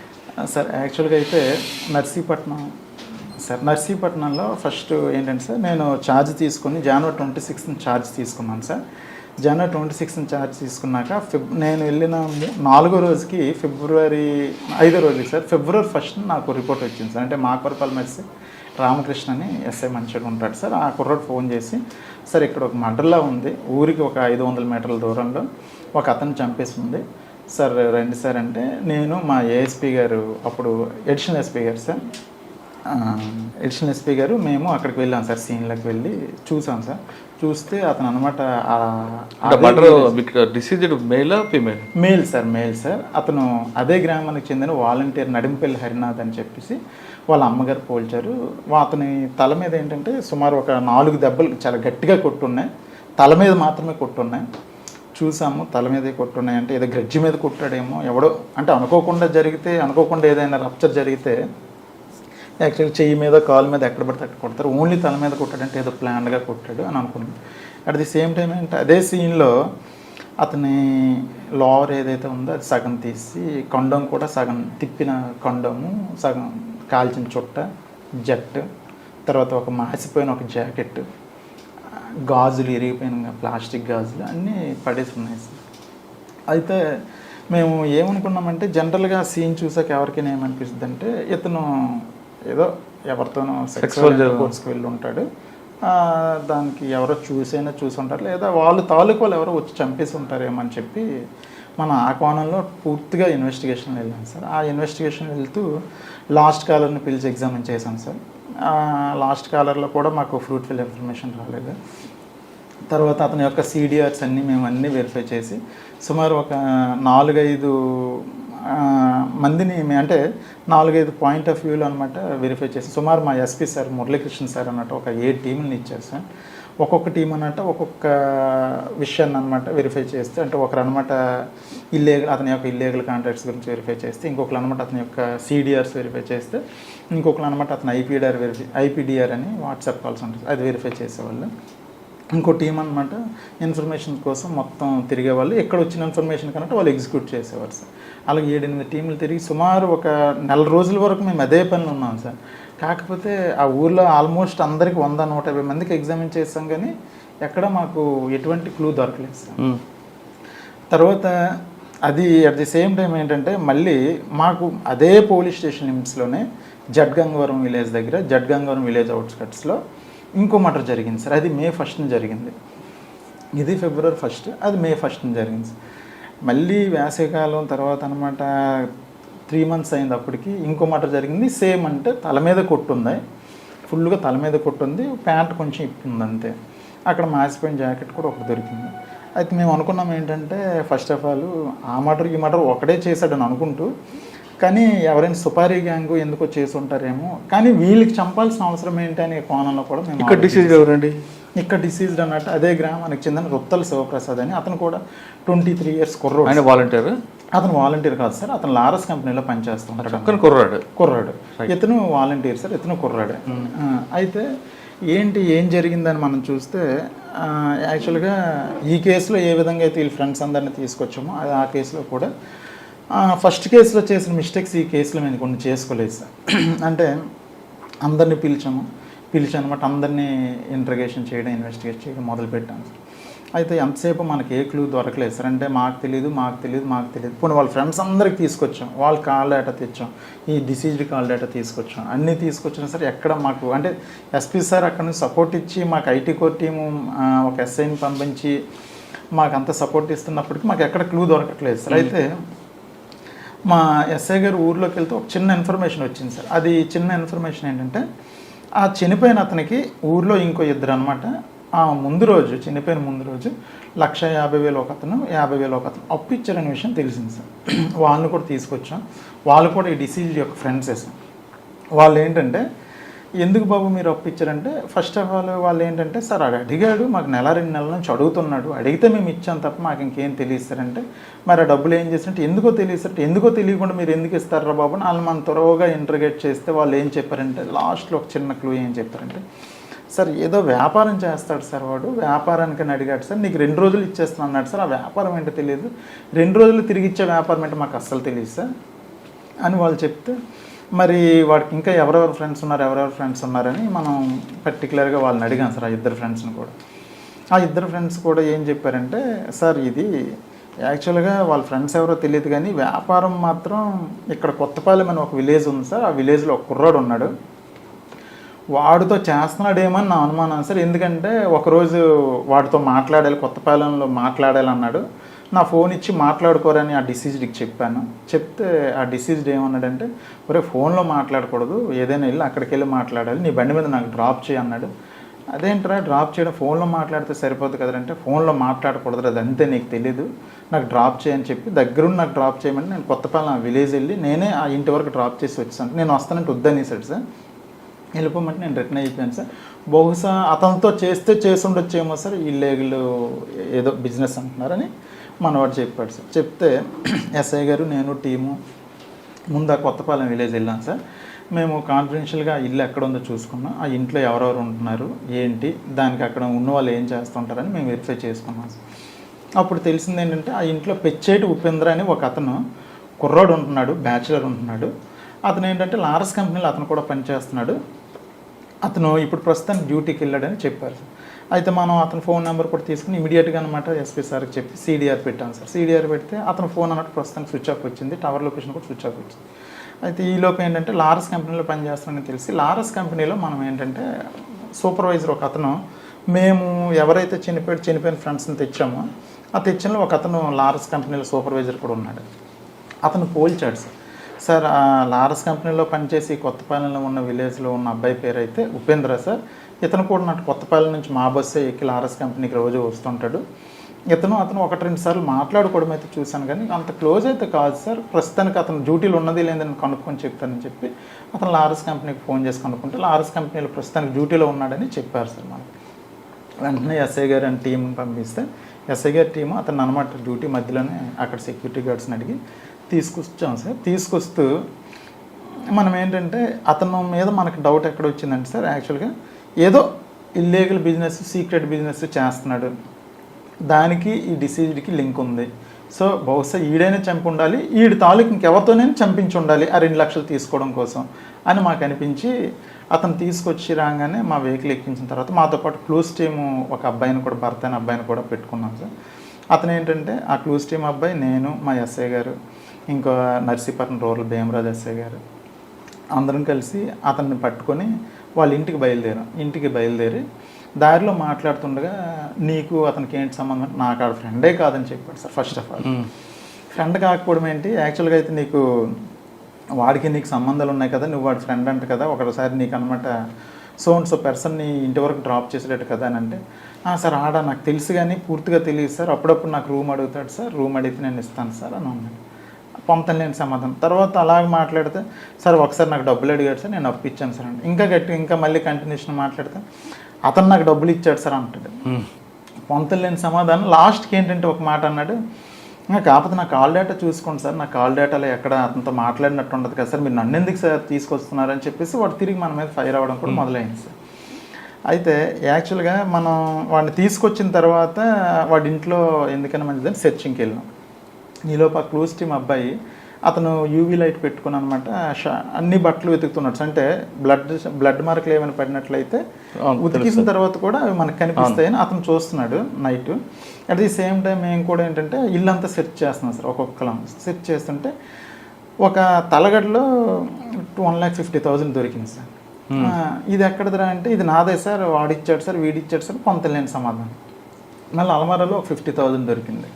సార్ యాక్చువల్గా అయితే నర్సీపట్నంలో ఫస్ట్ ఏంటంటే సార్, నేను ఛార్జ్ తీసుకుని January 26th ఛార్జ్ తీసుకున్నాను సార్. January 26th ఛార్జ్ తీసుకున్నాక నేను వెళ్ళిన 4వ రోజుకి February 5వ రోజుకి సార్, February 1st నాకు రిపోర్ట్ వచ్చింది సార్. అంటే మాకవరపల్లి మెర్సి రామకృష్ణ అని ఎస్ఐ మంచిగా ఉంటాడు సార్. ఆ కుర్రోడు ఫోన్ చేసి, సార్ ఇక్కడ ఒక మర్డర్లా ఉంది, ఊరికి ఒక 500 మీటర్ల దూరంలో ఒక అతను చంపేసి ఉంది సార్, రండి సార్ అంటే నేను మా ఏఎస్పీ గారు, అప్పుడు అడిషనల్ ఎస్పీ గారు సార్, అడిషనల్ ఎస్పీ గారు, మేము అక్కడికి వెళ్ళాం సార్. సీన్లోకి వెళ్ళి చూసాం సార్. చూస్తే అతను అనమాట మేల్ సార్. అతను అదే గ్రామానికి చెందిన వాలంటీర్ నడింపల్లి హరినాథ్ అని చెప్పేసి వాళ్ళ అమ్మగారు పోల్చారు. అతని తల మీద ఏంటంటే సుమారు ఒక 4 దెబ్బలు చాలా గట్టిగా కొట్టున్నాయి. తల మీద మాత్రమే కొట్టున్నాయి. చూసాము, తల మీదే కొట్టున్నాయి. అంటే ఏదో గజ్జి మీద కొట్టాడేమో ఎవడో, అంటే అనుకోకుండా ఏదైనా రప్చర్ జరిగితే యాక్చువల్గా చెయ్యి మీద కాలు మీద ఎక్కడ పడితే అక్కడ కొడతారు. ఓన్లీ తల మీద కొట్టాడంటే ఏదో ప్లాన్డ్గా కొట్టాడు అని అనుకున్నాను. అట్ ది సేమ్ టైం ఏంటంటే అదే సీన్లో అతని లోవర్ ఏదైతే ఉందో అది సగం తీసి, కొండం కూడా సగం తిప్పిన కొండము, సగం కాల్చిన చుట్ట, జట్టు, తర్వాత ఒక మాసిపోయిన ఒక జాకెట్, గాజులు, ఇరిగిపోయిన ప్లాస్టిక్ గాజులు అన్నీ పడేసి ఉన్నాయి సార్. అయితే మేము ఏమనుకున్నామంటే జనరల్గా సీన్ చూసాక ఎవరికైనా ఏమనిపిస్తుంది అంటే ఇతను ఏదో ఎవరితోనో సెక్సువల్ కోర్స్కి వెళ్ళి ఉంటాడు, దానికి ఎవరో చూసి ఉంటారు, లేదా వాళ్ళు తాలూకు వాళ్ళు ఎవరో వచ్చి చంపేసి ఉంటారేమో అని చెప్పి మన ఆ కోణంలో పూర్తిగా ఇన్వెస్టిగేషన్ వెళ్ళాం సార్. ఆ ఇన్వెస్టిగేషన్ వెళ్తూ లాస్ట్ కాలర్ని పిలిచి ఎగ్జామిన్ చేశాం సార్. లాస్ట్ కాలర్లో కూడా మాకు ఫ్రూట్ఫుల్ ఇన్ఫర్మేషన్ రాలేదు. తర్వాత అతని యొక్క CDRs అన్నీ మేము అన్నీ వెరిఫై చేసి సుమారు ఒక 4-5 మందిని, అంటే 4-5 పాయింట్ ఆఫ్ వ్యూలో అనమాట వెరిఫై చేసి సుమారు మా ఎస్పీ సార్ మురళీకృష్ణ సార్ అన్నట్టు ఒక 7 టీంలను ఇచ్చారు సార్. ఒక్కొక్క టీం అన్నట్టు ఒక్కొక్క విషయాన్ని అనమాట వెరిఫై చేస్తే, అంటే ఒకరు అనమాట అతని యొక్క ఇల్లీగల్ కాంట్రాక్ట్స్ గురించి వెరిఫై చేస్తే, ఇంకొకరు అనమాట అతని యొక్క CDRs వెరిఫై చేస్తే, ఇంకొకరు అనమాట అతని IPDR అని వాట్సాప్ కాల్స్ ఉంటుంది, అది వెరిఫై చేసేవాళ్ళు. ఇంకో టీం అనమాట ఇన్ఫర్మేషన్ కోసం మొత్తం తిరిగేవాళ్ళు, ఎక్కడ వచ్చిన ఇన్ఫర్మేషన్ కన్నట్టు వాళ్ళు ఎగ్జిక్యూట్ చేసేవారు సార్. అలాగే 7-8 టీంలు తిరిగి సుమారు ఒక 4 రోజుల వరకు మేము అదే పనిలో ఉన్నాం సార్. కాకపోతే ఆ ఊర్లో ఆల్మోస్ట్ అందరికి 100-150 మందికి ఎగ్జామిన్ చేస్తాం, కానీ ఎక్కడ మాకు ఎటువంటి క్లూ దొరకలేదు సార్. తర్వాత అది అట్ ది సేమ్ టైం ఏంటంటే మళ్ళీ మాకు అదే పోలీస్ స్టేషన్ లిమిట్స్లోనే జడ్గంగవరం విలేజ్ దగ్గర, జడ్గంగవరం విలేజ్ అవుట్స్కట్స్లో ఇంకో మర్డర్ జరిగింది సార్. అది May 1st జరిగింది. ఇది February 1st, అది May 1st జరిగింది సార్. మళ్ళీ వేసవికాలం తర్వాత అనమాట 3 months అయింది. అప్పటికి ఇంకో మర్డర్ జరిగింది. సేమ్, అంటే తల మీద కొట్టుంది, ఫుల్గా తల మీద కొట్టుంది, ప్యాంట్ కొంచెం ఇప్పింది అంతే. అక్కడ మాసిపోయిన జాకెట్ కూడా ఒకటి దొరికింది. అయితే మేము అనుకున్నాం ఏంటంటే ఫస్ట్ ఆఫ్ ఆల్ ఆ మర్డర్ ఈ మర్డర్ ఒకడే చేశాడని అనుకుంటూ, కానీ ఎవరైనా సుపారీ గ్యాంగ్ ఎందుకో చేసి ఉంటారేమో, కానీ వీళ్ళకి చంపాల్సిన అవసరం ఏంటి అనే కోణంలో కూడా మేము ఇక్కడ డిసీజ్ ఎవరండి? ఇక్కడ డిసీజ్డ్ అన్నట్టు అదే గ్రామానికి చెందిన రుత్తల శివప్రసాద్ అని, అతను కూడా 23 years కుర్రోడు. ఆయన వాలంటీర్? అతను వాలంటీర్ కాదు సార్, అతను లారస్ కంపెనీలో పనిచేస్తుంటాడు. కుర్రాడు. ఇతను వాలంటీర్ సార్, ఇతను కుర్రాడే. అయితే ఏం జరిగిందని మనం చూస్తే యాక్చువల్గా ఈ కేసులో ఏ విధంగా అయితే వీళ్ళ ఫ్రెండ్స్ అందరినీ తీసుకొచ్చామో అది ఆ కేసులో కూడా ఫస్ట్ కేసులో చేసిన మిస్టేక్స్ ఈ కేసులో మేము కొన్ని చేసుకోలేదు సార్. అంటే అందరినీ పిలిచి అనమాట అందరినీ ఇంట్రగేషన్ చేయడం, ఇన్వెస్టిగేట్ చేయడం మొదలుపెట్టాను సార్. అయితే ఎంతసేపు మనకి ఏ క్లూ దొరకలేదు సార్. అంటే మాకు తెలియదు. పోనీ వాళ్ళ ఫ్రెండ్స్ అందరికి తీసుకొచ్చాం, వాళ్ళ కాల్ డేటా తెచ్చాం, ఈ డిసీజ్డ్ కాల్ డేటా తీసుకొచ్చాం, అన్నీ తీసుకొచ్చినా సార్ ఎక్కడ మాకు అంటే ఎస్పీ సార్ అక్కడ నుంచి సపోర్ట్ ఇచ్చి మాకు ఐటీ కోర్ టీము ఒక ఎస్ఐని పంపించి మాకు అంత సపోర్ట్ ఇస్తున్నప్పటికీ మాకు ఎక్కడ క్లూ దొరకట్లేదు సార్. అయితే మా ఎస్ఐ గారు ఊర్లోకి వెళ్తే ఒక చిన్న ఇన్ఫర్మేషన్ వచ్చింది సార్. అది చిన్న ఇన్ఫర్మేషన్ ఏంటంటే ఆ చనిపోయిన అతనికి ఊర్లో ఇంకో ఇద్దరు అనమాట చనిపోయిన ముందు రోజు 1,50,000 ఒక అతను, 50,000 ఒక అతను అప్పు ఇచ్చారనే విషయం తెలిసింది సార్. వాళ్ళని కూడా తీసుకొచ్చాం. వాళ్ళు కూడా ఈ డిసీజ్ యొక్క ఫ్రెండ్సే సార్. వాళ్ళు ఏంటంటే ఎందుకు బాబు మీరు అప్పు ఇచ్చారంటే ఫస్ట్ ఆఫ్ ఆల్ వాళ్ళు ఏంటంటే సార్ అది అడిగాడు, మాకు 1-2 నెలల నుంచి అడుగుతున్నాడు, అడిగితే మేము ఇచ్చాం తప్ప మాకు ఇంకేం తెలియస్తారంటే మరి ఆ డబ్బులు ఏం చేస్తారంటే ఎందుకో తెలియకుండా మీరు ఎందుకు ఇస్తారా బాబు అని వాళ్ళు మనం త్వరగా ఇంటర్గేట్ చేస్తే వాళ్ళు ఏం చెప్పారంటే లాస్ట్లో ఒక చిన్న క్లూ ఏం చెప్పారంటే సార్ ఏదో వ్యాపారం చేస్తాడు సార్ వాడు, వ్యాపారానికని అడిగాడు సార్, నీకు 2 రోజులు ఇచ్చేస్తాను అన్నాడు సార్, ఆ వ్యాపారం ఏంటో తెలియదు, 2 రోజులు తిరిగి ఇచ్చే వ్యాపారం ఏంటో మాకు అస్సలు తెలియదు సార్ అని వాళ్ళు చెప్తే మరి వాడికి ఇంకా ఎవరెవరు ఫ్రెండ్స్ ఉన్నారని మనం పర్టికులర్గా వాళ్ళని అడిగాం సార్. ఆ ఇద్దరు ఫ్రెండ్స్ కూడా ఏం చెప్పారంటే సార్ ఇది యాక్చువల్గా వాళ్ళ ఫ్రెండ్స్ ఎవరో తెలియదు కానీ వ్యాపారం మాత్రం ఇక్కడ కొత్తపాలెం అని ఒక విలేజ్ ఉంది సార్, ఆ విలేజ్లో ఒక కుర్రాడు ఉన్నాడు, వాడితో చేస్తున్నాడేమని నా అనుమానం సార్. ఎందుకంటే ఒకరోజు వాడితో కొత్తపాలెంలో మాట్లాడాలి అన్నాడు, నా ఫోన్ ఇచ్చి మాట్లాడుకోరని ఆ డిసీజ్డ్కి చెప్పాను. చెప్తే ఆ డిసీజ్డ్ ఏమన్నాడంటే ఒరే ఫోన్లో మాట్లాడకూడదు, ఏదైనా వెళ్ళి అక్కడికి వెళ్ళి మాట్లాడాలి, నీ బండి మీద నాకు డ్రాప్ చేయి అన్నాడు. అదేంట్రా డ్రాప్ చేయడం, ఫోన్లో మాట్లాడితే సరిపోతుంది కదంటే ఫోన్లో మాట్లాడకూడదు, అది అంతే నీకు తెలీదు, నాకు డ్రాప్ చేయని చెప్పి దగ్గరుండి నాకు డ్రాప్ చేయమని నేను కొత్తపాలెం ఆ విలేజ్ వెళ్ళి నేనే ఆ ఇంటి వరకు డ్రాప్ చేసి వచ్చాను. నేను వస్తానంటే వద్దనేసాడు సార్. వెళ్ళిపోమంటే నేను రిటర్న్ అయిపోయాను సార్. బహుశా అతనితో చేసి ఉండొచ్చేమో సార్, ఇల్లీగల్ ఏదో బిజినెస్ అంటున్నారని మనవాడు చెప్పాడు సార్. చెప్తే ఎస్ఐ గారు నేను టీము ముందు ఆ కొత్తపాలెం విలేజ్ వెళ్ళాం సార్. మేము కాన్ఫిడెన్షియల్గా ఆ ఇల్లు ఎక్కడ ఉందో చూసుకున్నాం, ఆ ఇంట్లో ఎవరెవరు ఉంటున్నారు ఏంటి, దానికి అక్కడ ఉన్న వాళ్ళు ఏం చేస్తుంటారని మేము వెరిఫై చేసుకున్నాం సార్. అప్పుడు తెలిసింది ఏంటంటే ఆ ఇంట్లో పెచ్చేటి ఉపేంద్ర అని ఒక అతను కుర్రాడు ఉంటున్నాడు, బ్యాచులర్ ఉంటున్నాడు. అతను ఏంటంటే లారస్ కంపెనీలో అతను కూడా పనిచేస్తున్నాడు, అతను ఇప్పుడు ప్రస్తుతానికి డ్యూటీకి వెళ్ళాడని చెప్పారు సార్. అయితే మనం అతని ఫోన్ నెంబర్ కూడా తీసుకుని ఇమీడియట్గా అనమాట ఎస్పీ సార్కి చెప్పి CDR పెట్టాను సార్. CDR పెడితే అతని ఫోన్ అన్నట్టు ప్రస్తుతానికి స్విచ్ ఆఫ్ వచ్చింది, టవర్ లొకేషన్ కూడా స్విచ్ ఆఫ్ వచ్చింది. అయితే ఈలోపు ఏంటంటే లారస్ కంపెనీలో పనిచేస్తానని తెలిసి లారస్ కంపెనీలో మనం ఏంటంటే సూపర్వైజర్ ఒక అతను, మేము ఎవరైతే చనిపోయిన ఫ్రెండ్స్ని తెచ్చామో ఆ తెచ్చినలో ఒక అతను లారస్ కంపెనీలో సూపర్వైజర్ కూడా ఉన్నాడు. అతను పోల్చాడు సార్ లారస్ కంపెనీలో పనిచేసి కొత్తపాలెంలో ఉన్న విలేజ్లో ఉన్న అబ్బాయి పేరు అయితే ఉపేంద్ర సార్, ఇతను కూడా నాకు కొత్తపాలెం నుంచి మా బస్సే ఎక్కి లారస్ కంపెనీకి రోజు వస్తుంటాడు, అతను 1-2 సార్లు మాట్లాడుకోవడం అయితే చూశాను కానీ అంత క్లోజ్ అయితే కాదు సార్, ప్రస్తుతానికి అతను డ్యూటీలో ఉన్నది లేదని కనుక్కొని చెప్తానని చెప్పి అతను లారస్ కంపెనీకి ఫోన్ చేసి కనుక్కుంటే లారస్ కంపెనీలో ప్రస్తుతానికి డ్యూటీలో ఉన్నాడని చెప్పారు సార్ మనకి. వెంటనే ఎస్ఐ గారు అని టీంని పంపిస్తే ఎస్ఐ గారి టీము అతను అనమాట డ్యూటీ మధ్యలోనే అక్కడ సెక్యూరిటీ గార్డ్స్ని అడిగి తీసుకొచ్చాం సార్. తీసుకొస్తూ మనం ఏంటంటే అతను మీద మనకు డౌట్ ఎక్కడ వచ్చిందంటే సార్ యాక్చువల్గా ఏదో ఇల్లీగల్ బిజినెస్, సీక్రెట్ బిజినెస్ చేస్తున్నాడు, దానికి ఈ డిసీజ్డ్కి లింక్ ఉంది. సో బహుశా ఈడైనా చంపి ఉండాలి, ఈడి తాలూకు ఇంకెవరితోనైనా చంపించి ఉండాలి ఆ 2 లక్షలు తీసుకోవడం కోసం అని మాకు అనిపించి అతను తీసుకొచ్చి రాగానే మా వెహికల్ ఎక్కించిన తర్వాత మాతో పాటు క్లూస్ టీము ఒక అబ్బాయిని కూడా భర్త అనే అబ్బాయిని కూడా పెట్టుకున్నాం సార్. అతను ఏంటంటే ఆ క్లూస్ టీమ్ అబ్బాయి, నేను, మా ఎస్ఐ గారు, ఇంకో నర్సీపట్నం రూరల్ భీమరాజ్ ఎస్ఐ గారు అందరం కలిసి అతన్ని పట్టుకొని వాళ్ళ ఇంటికి బయలుదేరి దారిలో మాట్లాడుతుండగా నీకు అతనికి ఏంటి సంబంధం, నాకు ఆడ ఫ్రెండే కాదని చెప్పాడు sir. First of all friend కాకపోవడం ఏంటి, యాక్చువల్గా అయితే నీకు వాడికి నీకు సంబంధాలు ఉన్నాయి కదా, నువ్వు వాడి ఫ్రెండ్ అంట కదా, ఒకసారి నీకు అనమాట సో పర్సన్ని ఇంటి వరకు డ్రాప్ చేసేటట్టు కదా అని అంటే, సార్ ఆడ నాకు తెలుసు కానీ పూర్తిగా తెలియదు సార్, అప్పుడప్పుడు నాకు రూమ్ అడుగుతాడు సార్, రూమ్ అడిగితే నేను ఇస్తాను సార్ అని అన్నాడు. పొంతలేని సమాధానం. తర్వాత అలాగే మాట్లాడితే, సార్ ఒకసారి నాకు డబ్బులు అడిగాడు సార్, నేను అప్పు ఇచ్చాను సార్ అంటే, ఇంకా గట్టి ఇంకా మళ్ళీ కంటిన్యూషన్ మాట్లాడితే, అతను నాకు డబ్బులు ఇచ్చాడు సార్ అంటాడు. పొంతలేని సమాధానం. లాస్ట్కి ఏంటంటే ఒక మాట అన్నాడు, కాకపోతే నా కాల్ డేటా చూసుకోండి సార్, నా కాల్ డేటాలో ఎక్కడ అతనితో మాట్లాడినట్టు ఉండదు కదా సార్, మీరు నన్ను ఎందుకు సార్ తీసుకొస్తున్నారని చెప్పేసి వాడు తిరిగి మన మీద ఫైర్ అవ్వడం కూడా మొదలైంది సార్. అయితే యాక్చువల్గా మనం వాడిని తీసుకొచ్చిన తర్వాత వాడి ఇంట్లో ఎందుకైనా మంచిదని సెర్చింగ్కి వెళ్ళాం. ఈలోపు ఆ క్లోజ్ టీమ్ అబ్బాయి అతను యూవీ లైట్ పెట్టుకుని అనమాట అన్ని బట్టలు వెతుకుతున్నాడు. అంటే బ్లడ్ మార్కులు ఏమైనా పడినట్లయితే ఉతికిసిన తర్వాత కూడా అవి మనకు కనిపిస్తాయని అతను చూస్తున్నాడు night. At the same time మేము కూడా ఏంటంటే ఇల్లంతా సెర్చ్ చేస్తున్నాం సార్. ఒక్కొక్కలం సెర్చ్ చేస్తుంటే ఒక తలగడలో 1,50,000 దొరికింది సార్. ఇది ఎక్కడదిరా అంటే, ఇది నాదే సార్, వాడిచ్చాడు సార్, వీడిచ్చాడు సార్, పొంతలేని సమాధానం. మళ్ళీ అలమారాలో ఒక 50,000 దొరికింది.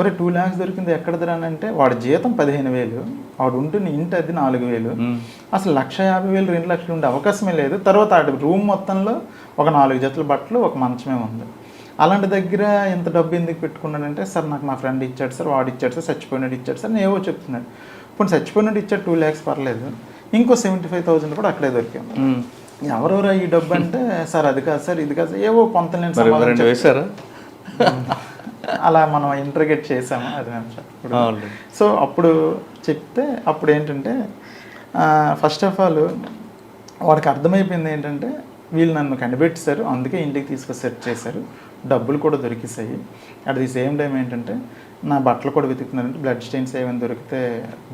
ఒరే 2 lakhs దొరికింది ఎక్కడదిరా అంటే, వాడి జీతం 15,000, వాడు ఉంటున్న ఇంటి అది 4,000, అసలు 1,50,000 2 లక్షలు ఉండే అవకాశమే లేదు. తర్వాత ఆ రూమ్ మొత్తంలో ఒక 4 జతల బట్టలు, ఒక మంచమే ఉంది. అలాంటి దగ్గర ఇంత డబ్బు ఎందుకు పెట్టుకున్నాడంటే, సార్ నాకు మా ఫ్రెండ్ ఇచ్చాడు సార్, వాడు ఇచ్చాడు సార్, చచ్చిపోయినట్టు ఇచ్చాడు సార్, నేను ఏవో చెప్తున్నాడు. ఇప్పుడు చచ్చిపోయినట్టు ఇచ్చాడు 2 lakhs పర్లేదు, ఇంకో 75,000 కూడా అక్కడే దొరికాం. ఎవరెవరా ఈ డబ్బు అంటే, సార్ అది కాదు సార్, ఇది కాదు, ఏవో పొంతలేని సమాధానం వేశారా. అలా మనం ఇంటర్గేట్ చేసాము అది. సో అప్పుడు చెప్తే అప్పుడు ఏంటంటే, ఫస్ట్ ఆఫ్ ఆల్ వాడికి అర్థమైపోయింది ఏంటంటే, వీళ్ళు నన్ను కనిపెట్టేశారు, అందుకే ఇంటికి తీసుకొని సెట్ చేశారు, డబ్బులు కూడా దొరికిస్తాయి. అట్ ది సేమ్ టైం ఏంటంటే నా బట్టలు కూడా వెతుకుతున్నారంటే, బ్లడ్ స్టెయిన్స్ ఏమైనా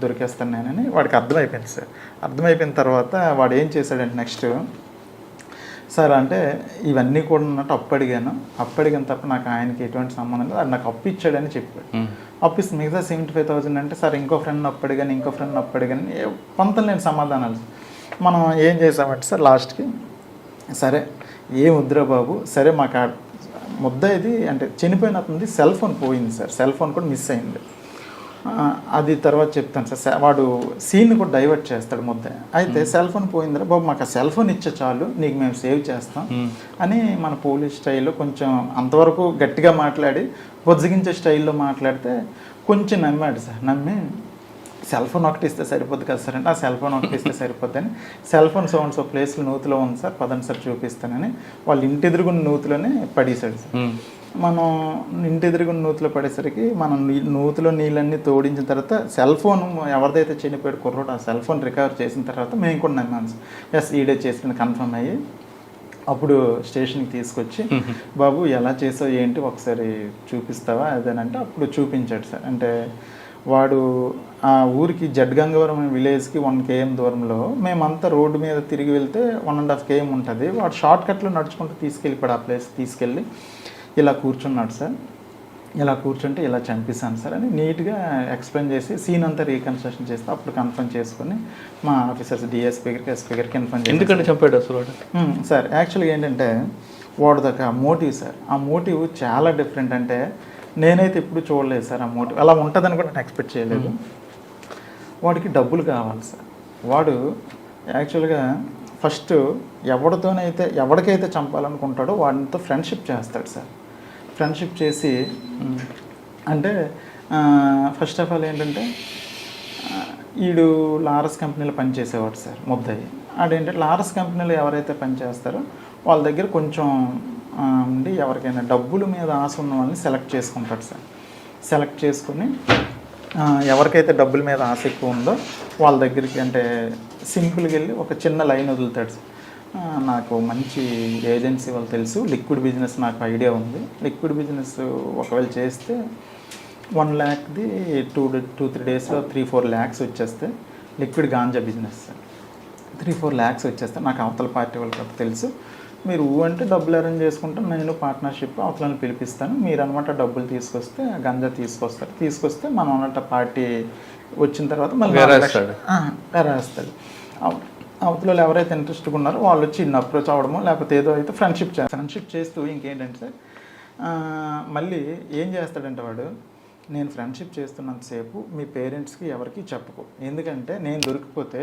దొరికేస్తాను నేనని వాడికి అర్థమైపోయింది సార్. అర్థమైపోయిన తర్వాత వాడు ఏం చేశాడంటే నెక్స్ట్, సార్ అంటే ఇవన్నీ కూడా ఉన్నట్టు అప్పు అడిగాను తప్ప నాకు ఆయనకి ఎటువంటి సంబంధం లేదు, అది నాకు అప్పు ఇచ్చాడని చెప్పాడు. అప్పు ఇస్తే మిగతా 75,000 అంటే, సార్ ఇంకో ఫ్రెండ్ అప్పు అడిగాను పొంతలేని సమాధానాలు. మనం ఏం చేసామంటే సార్ లాస్ట్కి, సరే ఏ ముద్ర బాబు, సరే మాకు ముద్ద ఇది అంటే చనిపోయిన అతనిది సెల్ ఫోన్ పోయింది సార్, సెల్ ఫోన్ కూడా మిస్ అయింది, అది తర్వాత చెప్తాను సార్. వాడు సీన్ కూడా డైవర్ట్ చేస్తాడు ముద్ద. అయితే సెల్ ఫోన్ పోయిందిరా బాబు, మాకు ఆ సెల్ ఫోన్ ఇచ్చే చాలు, నీకు మేము సేవ్ చేస్తాం అని మన పోలీస్ స్టైల్లో కొంచెం అంతవరకు గట్టిగా మాట్లాడి బొజ్జగించే స్టైల్లో మాట్లాడితే కొంచెం నమ్మాడు సార్. నమ్మి సెల్ ఫోన్ ఒకటి ఇస్తే సరిపోద్ది కదా సార్ అంటే, ఆ సెల్ ఫోన్ ఒకటి ఇస్తే సరిపోద్దని, సెల్ ఫోన్ సో ప్లేస్లో నూతిలో ఉంది సార్, పదండి సార్ చూపిస్తానని వాళ్ళ ఇంటి ఎదురుగున్న నూతిలోనే పడేశాడు సార్. మనం ఇంటి ఎదురుగున్న నూతిలో పడేసరికి మనం నూతిలో నీళ్ళన్నీ తోడించిన తర్వాత సెల్ ఫోన్ ఎవరిదైతే చనిపోయాడు కుర్రోడు, ఆ సెల్ ఫోన్ రికవర్ చేసిన తర్వాత మేము కూడా నమ్మాను సార్. ఎస్ ఈడే చేసింది కన్ఫర్మ్ అయ్యి అప్పుడు స్టేషన్కి తీసుకొచ్చి, బాబు ఎలా చేసావు ఏంటి ఒకసారి చూపిస్తావా అదేనంటే అప్పుడు చూపించాడు సార్. అంటే వాడు ఆ ఊరికి జడ్గంగవరం విలేజ్కి 1 km దూరంలో, మేమంతా రోడ్డు మీద తిరిగి వెళ్తే 1.5 km ఉంటుంది, వాడు షార్ట్ కట్లో నడుచుకుంటూ తీసుకెళ్ళిపోయాడు. ఆ ప్లేస్ తీసుకెళ్ళి ఇలా కూర్చున్నాడు సార్, ఇలా కూర్చుంటే ఇలా చంపిస్తాను సార్ అని నీట్గా ఎక్స్ప్లెయిన్ చేసి సీన్ అంతా రీకన్స్ట్రక్షన్ చేస్తే అప్పుడు కన్ఫర్మ్ చేసుకొని మా ఆఫీసర్స్ డిఎస్పీ గారికి ఎస్పీ గారికి కన్ఫర్మ్ చేసి. ఎందుకంటే చంపాడు అసలు సార్ యాక్చువల్గా ఏంటంటే వాడు దగ్గర మోటివ్ సార్, ఆ మోటివ్ చాలా డిఫరెంట్. అంటే నేనైతే ఎప్పుడు చూడలేదు సార్ ఆ మోటివ్, అలా ఉంటుందని కూడా నేను ఎక్స్పెక్ట్ చేయలేదు. వాడికి డబ్బులు కావాలి సార్. వాడు యాక్చువల్గా ఫస్ట్ ఎవరికైతే చంపాలనుకుంటాడో వాడితో ఫ్రెండ్షిప్ చేస్తాడు సార్. ఫ్రెండ్షిప్ చేసి అంటే ఫస్ట్ ఆఫ్ ఆల్ ఏంటంటే వీడు లారస్ కంపెనీలో పనిచేసేవాడు సార్ ముద్దయ్య. ఆడేంటంటే లారస్ కంపెనీలో ఎవరైతే పనిచేస్తారో వాళ్ళ దగ్గర కొంచెం ఉండి ఎవరికైనా డబ్బుల మీద ఆశ ఉన్న వాళ్ళని సెలెక్ట్ చేసుకుంటాడు సార్. సెలెక్ట్ చేసుకుని ఎవరికైతే డబ్బుల మీద ఆశ ఎక్కువ ఉందో వాళ్ళ దగ్గరికి అంటే సింపుల్గా వెళ్ళి ఒక చిన్న లైన్ వదులుతాడు సార్. నాకు మంచి ఏజెన్సీ వాళ్ళు తెలుసు, లిక్విడ్ బిజినెస్ నాకు ఐడియా ఉంది, లిక్విడ్ బిజినెస్ ఒకవేళ చేస్తే 1 lakhది 2-3 daysలో 3-4 lakhs వచ్చేస్తే, లిక్విడ్ గాంజా బిజినెస్ 3-4 lakhs వచ్చేస్తే నాకు అవతల పార్టీ వాళ్ళకి తెలుసు, మీరు అంటే డబ్బులు అరేంజ్ చేసుకుంటాం, నేను పార్ట్నర్షిప్ అవతలని పిలిపిస్తాను, మీరు అనమాట డబ్బులు తీసుకొస్తే గంజా తీసుకొస్తే మనం అన్నట్టు పార్టీ వచ్చిన తర్వాత మళ్ళీ రాస్తాడు. అవతల ఎవరైతే ఇంట్రెస్ట్గా ఉన్నారో వాళ్ళు వచ్చి ఇన్ని అప్రోచ్ అవ్వడమో లేకపోతే ఏదో అయితే ఫ్రెండ్షిప్ చేస్తూ ఇంకేంటంటే సార్ మళ్ళీ ఏం చేస్తాడంటే వాడు, నేను ఫ్రెండ్షిప్ చేస్తున్నంతసేపు మీ పేరెంట్స్కి ఎవరికి చెప్పుకో, ఎందుకంటే నేను దొరికిపోతే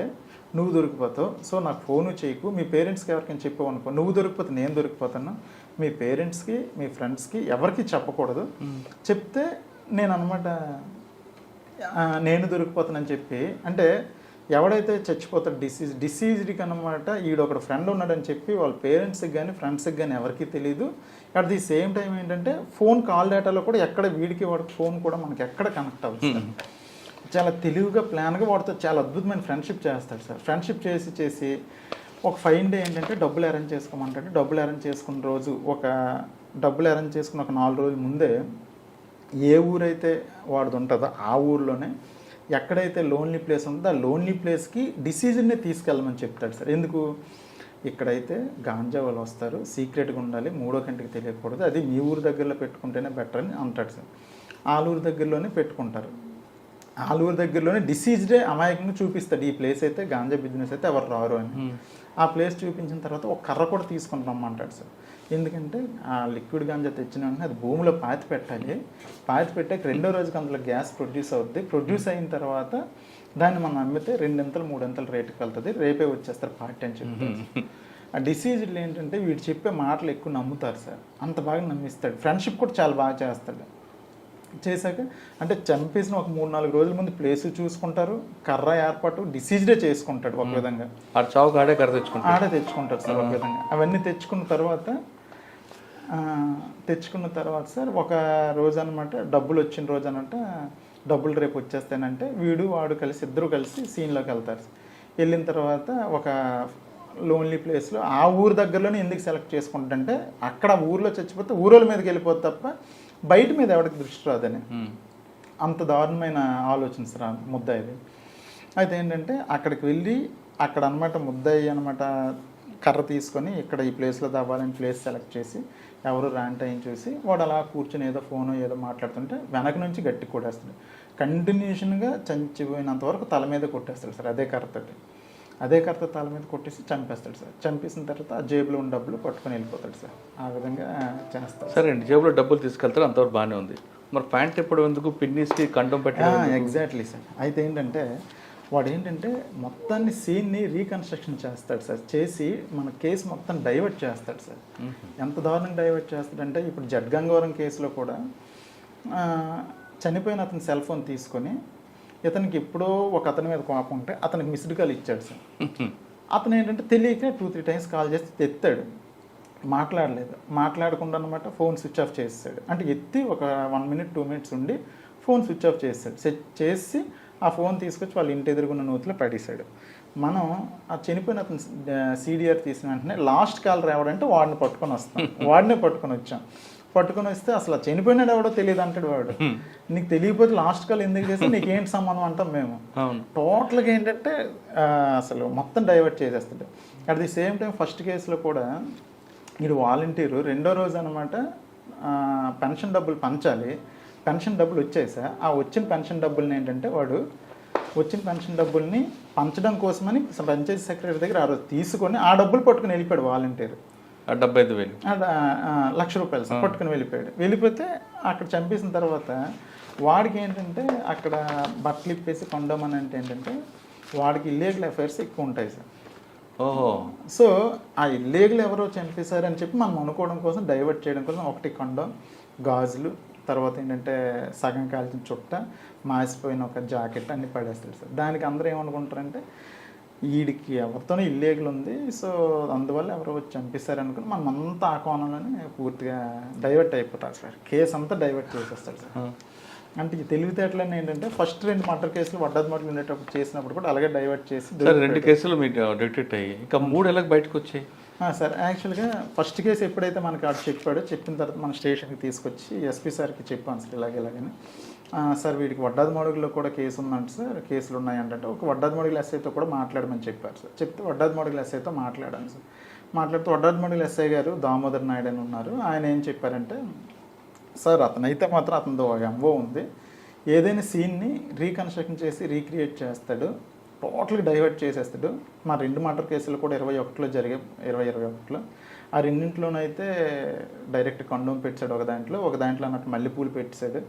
నువ్వు దొరికిపోతావు, సో నాకు ఫోను చేయకు, మీ పేరెంట్స్కి ఎవరికైనా చెప్పావు అనుకో, నువ్వు దొరికిపోతే నేను దొరికిపోతాను, మీ పేరెంట్స్కి మీ ఫ్రెండ్స్కి ఎవరికి చెప్పకూడదు, చెప్తే నేను అనమాట నేను దొరికిపోతానని చెప్పి, అంటే ఎవడైతే చచ్చిపోతాడు డిసీజ్డ్కి అనమాట ఈడొకడు ఫ్రెండ్ ఉన్నాడని చెప్పి వాళ్ళ పేరెంట్స్కి కానీ ఫ్రెండ్స్కి కానీ ఎవరికీ తెలియదు. అట్ ది సేమ్ టైం ఏంటంటే ఫోన్ కాల్ డేటాలో కూడా ఎక్కడ వీడికి వాడికి ఫోన్ కూడా మనకి ఎక్కడ కనెక్ట్ అవుతుంది. చాలా తెలివిగా ప్లాన్గా వాడితో చాలా అద్భుతమైన ఫ్రెండ్షిప్ చేస్తాడు సార్. ఫ్రెండ్షిప్ చేసి ఒక ఫైన్ డే ఏంటంటే డబ్బులు అరేంజ్ చేసుకోమంటాడు. డబ్బులు అరేంజ్ చేసుకున్న రోజు డబ్బులు అరేంజ్ చేసుకున్న ఒక 4 రోజుల ముందే ఏ ఊరైతే వాడిది ఉంటుందో ఆ ఊర్లోనే ఎక్కడైతే లోన్లీ ప్లేస్ ఉంటుందో ఆ లోన్లీ ప్లేస్కి డిసిజన్ని తీసుకెళ్ళమని చెప్తాడు సార్. ఎందుకు, ఇక్కడైతే గాంజా వాళ్ళు వస్తారు, సీక్రెట్గా ఉండాలి, 3వ కంటికి తెలియకూడదు, అది మీ ఊరు దగ్గరలో పెట్టుకుంటేనే బెటర్ అని అంటాడు సార్. ఆలూరు దగ్గరలోనే పెట్టుకుంటారు. ఆలూరు దగ్గరలోనే డిసీజ్డే అమాయకంగా చూపిస్తాడు, ఈ ప్లేస్ అయితే గాంజా బిజినెస్ అయితే ఎవరు రారు అని. ఆ ప్లేస్ చూపించిన తర్వాత ఒక కర్ర కూడా తీసుకొని రమ్మంటాడు సార్. ఎందుకంటే ఆ లిక్విడ్ గాంజా తెచ్చిన వెంటనే అది భూమిలో పాతి పెట్టాలి. పాతి పెట్టాక 2వ రోజుకి అందులో గ్యాస్ ప్రొడ్యూస్ అవుద్ది. ప్రొడ్యూస్ అయిన తర్వాత దాన్ని మనం అమ్మితే 2 3 రేటుకి వెళ్తుంది, రేపే వచ్చేస్తారు పార్టీ అని చెప్తారు. ఆ డిసీజ్లు ఏంటంటే వీడు చెప్పే మాటలు ఎక్కువ నమ్ముతారు సార్, అంత బాగా నమ్మిస్తాడు. ఫ్రెండ్షిప్ కూడా చాలా బాగా చేస్తాడు. చేశాక అంటే చంపేసిన ఒక 3-4 రోజుల ముందు ప్లేస్ చూసుకుంటారు, కర్ర ఏర్పాటు డిసీజ్డే చేసుకుంటాడు ఒక విధంగా. ఆడే తెచ్చుకుంటారు సార్ ఒక విధంగా. అవన్నీ తెచ్చుకున్న తర్వాత సార్ ఒక రోజు అనమాట డబ్బులు వచ్చిన రోజు అనమాట, డబ్బులు రేపు వచ్చేస్తానంటే వాడు ఇద్దరు కలిసి సీన్లోకి వెళ్తారు. వెళ్ళిన తర్వాత ఒక లోన్లీ ప్లేస్లో ఆ ఊరు దగ్గరలోనే ఎందుకు సెలెక్ట్ చేసుకుంటుంటే అక్కడ ఊర్లో చచ్చిపోతే ఊరోళ్ళ మీదకి వెళ్ళిపోతే తప్ప బయట మీద ఎవరికి దృష్టి రాదని, అంత దారుణమైన ఆలోచన సార్ ముద్దాయిది. అయితే ఏంటంటే అక్కడికి వెళ్ళి అక్కడ అనమాట ముద్దాయి అనమాట కర్ర తీసుకొని ఇక్కడ ఈ ప్లేస్లో దావాలని ప్లేస్ సెలెక్ట్ చేసి ఎవరు ర్యాంట్ అయ్యి చూసి వాడు అలా కూర్చొని ఏదో ఫోను ఏదో మాట్లాడుతుంటే వెనక నుంచి గట్టి కొట్టేస్తాడు. కంటిన్యూషన్గా చచ్చిపోయినంత వరకు తల మీద కొట్టేస్తాడు సార్ అదే కర్రతో తల మీద కొట్టేసి చంపేస్తాడు సార్. చంపేసిన తర్వాత ఆ జేబులో ఉన్న డబ్బులు పట్టుకొని వెళ్ళిపోతాడు సార్. ఆ విధంగా చేస్తాడు. సరే అండి, జేబులో డబ్బులు తీసుకెళ్తారు, అంతవరకు బాగానే ఉంది. మరి ప్యాంట్ ఎప్పుడు ఎందుకు పిన్నిస్కి కండం పెట్టి? Exactly sir. అయితే ఏంటంటే వాడు మొత్తాన్ని సీన్ని రీకన్స్ట్రక్షన్ చేస్తాడు సార్. చేసి మన కేసు మొత్తం డైవర్ట్ చేస్తాడు సార్. ఎంత దారుణంగా డైవర్ట్ చేస్తాడంటే ఇప్పుడు జడ్గంగవరం కేసులో కూడా చనిపోయిన అతని సెల్ ఫోన్ తీసుకొని ఇతనికి ఎప్పుడో ఒక అతని మీద కోపం ఉంటే అతనికి మిస్డ్ కాల్ ఇచ్చాడు సార్. అతను ఏంటంటే తెలియక 2-3 టైమ్స్ కాల్ చేసి ఎత్తాడు, మాట్లాడకుండా అనమాట ఫోన్ స్విచ్ ఆఫ్ చేస్తాడు. అంటే ఎత్తి ఒక 1 minute 2 minutes ఉండి ఫోన్ స్విచ్ ఆఫ్ చేస్తాడు. చేసి ఆ ఫోన్ తీసుకొచ్చి వాళ్ళ ఇంటి ఎదురుగున్న నూతిలో పడేశాడు. మనం ఆ చనిపోయిన అతను CDR తీసిన వెంటనే లాస్ట్ కాల్ రావడంటే వాడిని పట్టుకొని వచ్చాం. పట్టుకొని వస్తే అసలు చనిపోయినాడు ఎవడో తెలియదు అంటాడు వాడు. నీకు తెలియకపోతే లాస్ట్ కాల్ ఎందుకు చేస్తే నీకేంటి సంబంధం అంటాం మేము. టోటల్గా ఏంటంటే అసలు మొత్తం డైవర్ట్ చేసేస్తాడు. At the same time first కేసులో కూడా వీడు వాలంటీరు 2వ రోజు అనమాట పెన్షన్ డబ్బులు పంచాలి. పెన్షన్ డబ్బులు వచ్చాయి సార్. ఆ వచ్చిన పెన్షన్ డబ్బుల్ని ఏంటంటే వాడు వచ్చిన పెన్షన్ డబ్బుల్ని పంచడం కోసమని పంచాయతీ సెక్రటరీ దగ్గర ఆ రోజు తీసుకొని ఆ డబ్బులు పట్టుకుని వెళ్ళిపోయాడు వాలంటీర్. 75,000 ₹1,00,000 సార్ పట్టుకుని వెళ్ళిపోతే అక్కడ చంపేసిన తర్వాత వాడికి ఏంటంటే అక్కడ బట్టలు ఇప్పేసి కొండమని ఏంటంటే వాడికి ఇల్లీగల్ అఫైర్స్ ఎక్కువ ఉంటాయి సార్. సో ఆ ఇల్లీగల్ ఎవరో చంపేశారని చెప్పి మనం అనుకోవడం కోసం డైవర్ట్ చేయడం కోసం ఒకటి కొండం, గాజులు, తర్వాత ఏంటంటే సగం కాల్చిన చుట్ట, మాసిపోయిన ఒక జాకెట్ అన్ని పడేస్తాడు సార్. దానికి అందరూ ఏమనుకుంటారంటే వీడికి ఎవరితోనో ఇల్లీగల్ ఉంది, సో అందువల్ల ఎవరో వచ్చి చంపిస్తారు అనుకుని మనం అంతా ఆ కోణంలోనే పూర్తిగా డైవర్ట్ అయిపోతారు సార్. కేసు అంతా డైవర్ట్ చేసేస్తాడు సార్. అంటే ఈ తెలివితేటలన్నీ ఏంటంటే ఫస్ట్ 2 మర్డర్ కేసులు వడ్డాది మర్డర్లు ఉండేటప్పుడు చేసినప్పుడు కూడా అలాగే డైవర్ట్ చేసి 2 కేసులు మీకు డిటెక్ట్ అయ్యి ఇంకా 3 ఎలా బయటకు వచ్చాయి సార్? యాక్చువల్గా ఫస్ట్ కేసు ఎప్పుడైతే మనకి ఆడు చెప్పిన తర్వాత మన స్టేషన్కి తీసుకొచ్చి ఎస్పీ సార్కి చెప్పాను సార్ ఇలాగని. సార్ వీడికి వడ్డాది మడుగులో కూడా కేసు ఉందంట సార్, కేసులు ఉన్నాయంటే ఒక వడ్డాది మడుగుల ఎస్ఐతో కూడా మాట్లాడమని చెప్పారు సార్. చెప్తే వడ్డాది మడుగుల ఎస్ఐతో మాట్లాడాను సార్. మాట్లాడుతూ వడ్డాది మడుగుల ఎస్ఐ గారు దామోదర్ నాయుడు అని ఉన్నారు. ఆయన ఏం చెప్పారంటే, సార్ అతనైతే మాత్రం అతనితో ఒక ఎంఓ ఉంది, ఏదైనా సీన్ని రీకన్స్ట్రక్షన్ చేసి రీక్రియేట్ చేస్తాడు, టోటల్గా డైవర్ట్ చేసేస్తాడు. మా 2 మర్డర్ కేసులు కూడా 21లో జరిగాయి, 2021లో. ఆ రెండింటిలోనైతే డైరెక్ట్ కండోమ్ పెట్టాడు ఒక దాంట్లో అన్నట్టు మల్లెపూలు పెట్టాడు.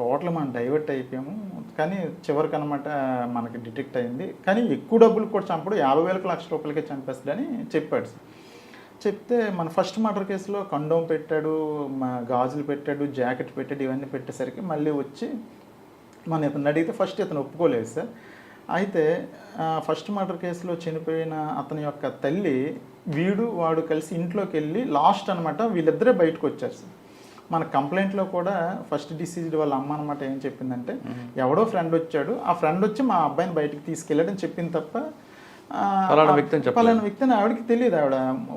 టోటల్ మనం డైవర్ట్ అయిపోయాము. కానీ చివరికి అనమాట మనకి డిటెక్ట్ అయింది. కానీ ఎక్కువ డబ్బులు కూడా చంపడు, 50,000 లక్ష రూపాయలకే చంపేస్తాడని చెప్పాడు సార్. చెప్తే మన ఫస్ట్ మర్డర్ కేసులో కండోమ్ పెట్టాడు, మా గాజులు పెట్టాడు, జాకెట్ పెట్టాడు, ఇవన్నీ పెట్టేసరికి మళ్ళీ వచ్చి మన ఇతను అడిగితే ఫస్ట్ ఇతను ఒప్పుకోలేదు సార్. అయితే ఫస్ట్ మర్డర్ కేసులో చనిపోయిన అతని యొక్క తల్లి వాడు కలిసి ఇంట్లోకి వెళ్ళి లాస్ట్ అనమాట వీళ్ళిద్దరే బయటకు వచ్చారు సార్. మన కంప్లైంట్లో కూడా ఫస్ట్ డిసీజ్డ్ వాళ్ళ అమ్మ అనమాట ఏం చెప్పిందంటే, ఎవడో ఫ్రెండ్ వచ్చాడు, ఆ ఫ్రెండ్ వచ్చి మా అబ్బాయిని బయటికి తీసుకెళ్ళాడని చెప్పింది తప్ప పలానా వ్యక్తిని ఆవిడకి తెలియదు. ఆవిడ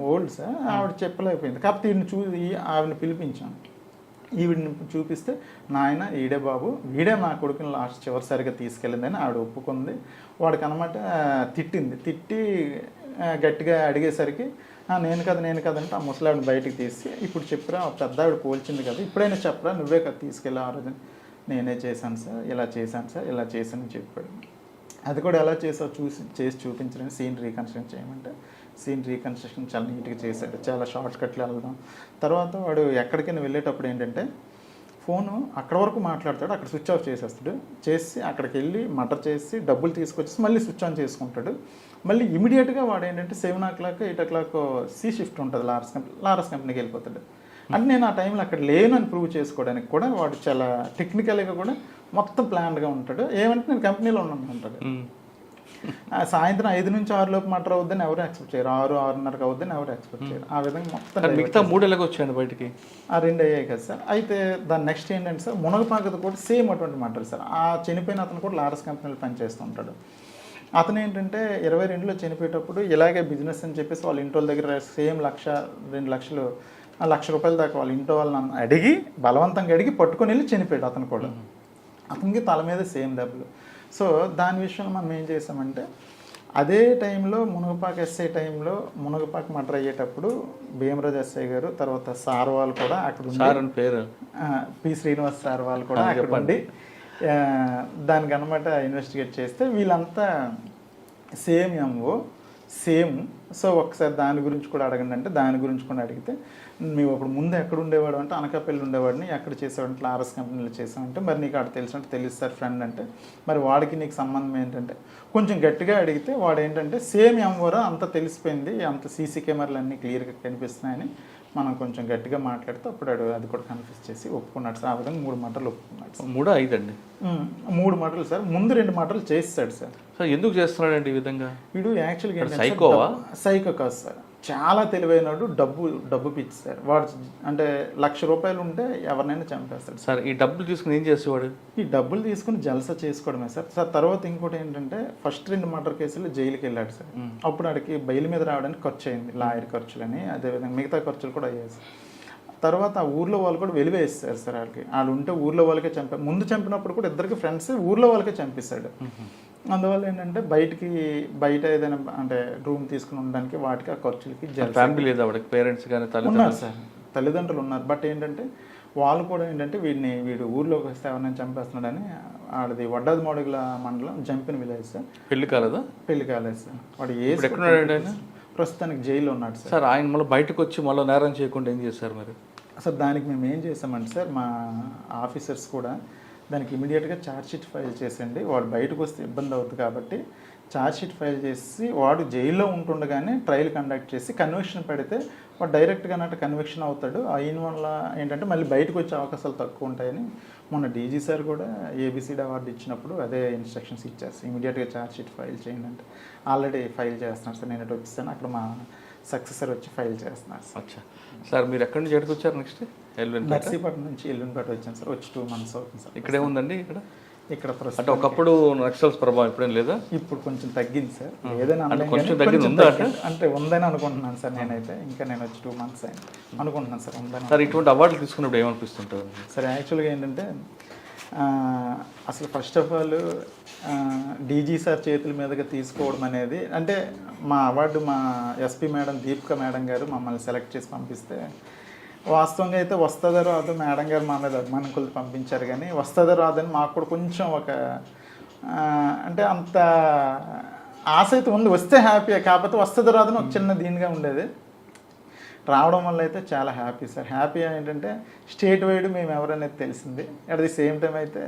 ఓల్డ్ సార్, ఆవిడ చెప్పలేకపోయింది. కాకపోతే వీడిని చూసి ఆవిడని పిలిపించాం. ఈవిడిని చూపిస్తే, నాయన ఈడే బాబు, వీడే మా కొడుకుని లాస్ట్ చివరిసారిగా తీసుకెళ్ళిందని ఆవిడ ఒప్పుకుంది. వాడికి అనమాట తిట్టి గట్టిగా అడిగేసరికి నేను కదంటే ఆ ముసలావిడిని బయటికి తీసి, ఇప్పుడు చెప్పరా పెద్ద ఆవిడ పోల్చింది కదా, ఇప్పుడైనా చెప్పరా, నువ్వే కదా తీసుకెళ్ళి ఆ రోజు. నేనే చేశాను సార్, ఇలా చేశానని చెప్పాడు. అది కూడా ఎలా చేసావు చేసి చూపించడానికి సీన్ రీకన్స్ట్రక్షన్ చేయమంటే సీన్ రీకన్స్ట్రక్షన్ చాలా నీట్గా చేశాడు. చాలా షార్ట్ కట్లు వెళ్దాం. తర్వాత వాడు ఎక్కడికైనా వెళ్ళేటప్పుడు ఏంటంటే ఫోను అక్కడ వరకు మాట్లాడతాడు, అక్కడ స్విచ్ ఆఫ్ చేసేస్తాడు. చేసి అక్కడికి వెళ్ళి మటర్ చేసి డబ్బులు తీసుకొచ్చేసి మళ్ళీ స్విచ్ ఆన్ చేసుకుంటాడు. మళ్ళీ ఇమీడియట్గా వాడు ఏంటంటే 7 o'clock 8 o'clock సి షిఫ్ట్ ఉంటుంది లారస్ కంపెనీకి వెళ్ళిపోతాడు. అంటే నేను ఆ టైంలో అక్కడ లేను అని ప్రూవ్ చేసుకోవడానికి కూడా వాడు చాలా టెక్నికల్గా కూడా మొత్తం ప్లాన్డ్గా ఉంటాడు. ఏమంటే నేను కంపెనీలో ఉన్నాను అంటాడు. సాయంత్రం 5 నుంచి 6 లోపు మటర్ అవుద్దని ఎవరు ఎక్స్పెక్ట్ చేయరు, 6-6:30 అవుద్దని ఎవరు ఎక్స్పెక్ట్ చేయరు. ఆ విధంగా మొత్తం మిగతా 3 ఎలాగ వచ్చాయండి బయటికి? ఆ 2 అయ్యాయి కదా సార్. అయితే దాని నెక్స్ట్ ఏంటంటే సార్, మునగపాకది కూడా సేమ్ అటువంటి మటర్ సార్. ఆ చనిపోయిన అతను కూడా లారస్ కంపెనీలో పనిచేస్తూ ఉంటాడు. అతను ఏంటంటే 22లో చనిపోయేటప్పుడు ఇలాగే బిజినెస్ అని చెప్పేసి వాళ్ళ ఇంటి వాళ్ళ దగ్గర సేమ్ 1-2 లక్షలు ₹1,00,000 దాకా వాళ్ళ ఇంట్లో వాళ్ళని అడిగి బలవంతంగా అడిగి పట్టుకొని వెళ్ళి చనిపోయాడు అతను కూడా. అతనికి తల మీద సేమ్ దెబ్బలు. సో దాని విషయంలో మనం ఏం చేసామంటే, అదే టైంలో మునగపాక ఎస్ఐ టైంలో మునగపాక మర్డర్ అయ్యేటప్పుడు భీమరాజ్ ఎస్ఐ గారు, తర్వాత సార్ వాళ్ళు కూడా అక్కడ పేరు పి శ్రీనివాస్ సార్ వాళ్ళు కూడా అక్కడ ఉండి దానికి అనమాట ఇన్వెస్టిగేట్ చేస్తే వీళ్ళంతా సేమ్ ఎంఓ సేమ్. సో ఒకసారి దాని గురించి కూడా అడగండి అంటే దాని గురించి కూడా అడిగితే, మేము అప్పుడు ముందు ఎక్కడ ఉండేవాడు అంటే అనకాపల్లి ఉండేవాడిని, ఎక్కడ చేసేవాడంటే లారస్ కంపెనీలో చేసామంటే, మరి నీకు అక్కడ తెలిసినట్టు తెలుసు సార్ ఫ్రెండ్ అంటే, మరి వాడికి నీకు సంబంధం ఏంటంటే కొంచెం గట్టిగా అడిగితే వాడు ఏంటంటే సేమ్ ఎంఓరా అంతా తెలిసిపోయింది, అంత సీసీ కెమెరాలు అన్నీ క్లియర్గా కనిపిస్తున్నాయని మనం కొంచెం గట్టిగా మాట్లాడితే అప్పుడు అది కూడా కన్ఫ్యూజ్ చేసి ఒప్పుకున్నాడు సార్. ఆ విధంగా 3 మటర్లు ఒప్పుకున్నాడు సార్. 3-5 అండి? 3 మటర్లు సార్. ముందు 2 మటర్లు చేస్తాడు సార్. సార్ ఎందుకు చేస్తున్నాడండి ఈ విధంగా? వీడు యాక్చువల్గా సైకోవా? సైకో కాదు సార్, చాలా తెలివైనడు. డబ్బు పిచ్చి సార్. వాడు అంటే ₹1,00,000 ఉంటే ఎవరినైనా చంపేస్తాడు సార్. ఈ డబ్బులు తీసుకుని ఏం చేసేవాడు? ఈ డబ్బులు తీసుకుని జలసా చేసుకోవడమే సార్. సార్ తర్వాత ఇంకోటి ఏంటంటే, ఫస్ట్ 2 మర్డర్ కేసులు జైలుకి వెళ్ళాడు సార్. అప్పుడు ఆడికి బెయిల్ మీద రావడానికి ఖర్చు అయింది, లాయర్ ఖర్చులని, అదేవిధంగా మిగతా ఖర్చులు కూడా అయ్యాయి సార్. తర్వాత ఆ ఊర్లో వాళ్ళు కూడా వెలివేస్తారు సార్. వాళ్ళు ఉంటే ఊర్లో వాళ్ళకే ముందు చంపినప్పుడు కూడా ఇద్దరికి ఫ్రెండ్స్ ఊర్లో వాళ్ళకే చంపిస్తాడు. అందువల్ల ఏంటంటే బయట ఏదైనా అంటే రూమ్ తీసుకుని ఉండడానికి వాటికి ఆ ఖర్చులకి ఫ్యామిలీ లేదు ఆవిడకి, పేరెంట్స్ కానీ ఉన్నారు సార్, తల్లిదండ్రులు ఉన్నారు. బట్ ఏంటంటే వాళ్ళు కూడా ఏంటంటే వీడు ఊర్లోకి వస్తే ఎవరైనా చంపేస్తున్నాడని, ఆడది వడ్డాది మోడగుల మండలం జంపిన విలేజ్ సార్. పెళ్లి కాలేదు సార్. వాడు ఎక్కడ ప్రస్తుతానికి జైల్లో ఉన్నాడు సార్. సార్ ఆయన మళ్ళీ బయటకు వచ్చి మళ్ళీ నేరం చేయకుండా ఏం చేశారు మరి? సార్ దానికి మేము ఏం చేసామంటే సార్, మా ఆఫీసర్స్ కూడా దానికి ఇమీడియట్గా ఛార్జ్షీట్ ఫైల్ చేసండి, వాడు బయటకు వస్తే ఇబ్బంది అవుతుంది కాబట్టి ఛార్జ్షీట్ ఫైల్ చేసి వాడు జైల్లో ఉంటుండగానే ట్రయల్ కండక్ట్ చేసి కన్విక్షన్ పెడితే వాడు డైరెక్ట్గా కన్విక్షన్ అవుతాడు. అయిన వల్ల ఏంటంటే మళ్ళీ బయటకు వచ్చే అవకాశాలు తక్కువ ఉంటాయని మొన్న డీజీ సార్ కూడా ఏబిసిడి అవార్డు ఇచ్చినప్పుడు అదే ఇన్స్ట్రక్షన్స్ ఇచ్చారు. ఇమీడియట్గా ఛార్జ్షీట్ ఫైల్ చేయండి అంటే ఆల్రెడీ ఫైల్ చేస్తున్నారు సార్. నేను వచ్చేసాను, అక్కడ మా సక్సెసర్ వచ్చి ఫైల్ చేస్తున్నారు సార్. అచ్చా సార్, మీరు ఎక్కడి నుంచి ఎక్కడికి వచ్చారు? నెక్స్ట్ నర్సీపట్నం నుంచి ఎల్లుండిపేట వచ్చాను సార్. వచ్చి 2 months అవుతుంది సార్. ఇక్కడ ఏముందండి? ఇక్కడ ప్రస్తుతం అంటే ఒకప్పుడు నక్సల్స్ ప్రభావం ఇప్పుడేం లేదా? ఇప్పుడు కొంచెం తగ్గింది సార్. ఏదైనా కొంచెం తగ్గింది ఉందా అంటే ఉందని అనుకుంటున్నాను సార్. నేనైతే ఇంకా నేను వచ్చి 2 months అయింది అనుకుంటున్నాను సార్. ఉందని సార్. ఇటువంటి అవార్డులు తీసుకున్నప్పుడు ఏమనిపిస్తుంటుంది సార్? యాక్చువల్గా ఏంటంటే అసలు first of all DG sir చేతుల మీదుగా తీసుకోవడం అనేది, అంటే మా అవార్డు మా ఎస్పీ మేడం దీపిక మేడం గారు మమ్మల్ని సెలెక్ట్ చేసి పంపిస్తే, వాస్తవంగా అయితే వస్తుందో రాదో మేడం గారు మా మీద అభిమానం కొద్ది పంపించారు, కానీ వస్తుందో రాదని మాకు కూడా కొంచెం ఒక అంటే అంత ఆశ అయితే ఉంది. వస్తే హ్యాపీ, కాకపోతే వస్తుందో రాదని ఒక చిన్న దీనిగా ఉండేది. రావడం వల్ల అయితే చాలా హ్యాపీ సార్. హ్యాపీ ఏంటంటే స్టేట్ వైడ్ మేము ఎవరనేది తెలిసింది. అట్ ది సేమ్ టైం అయితే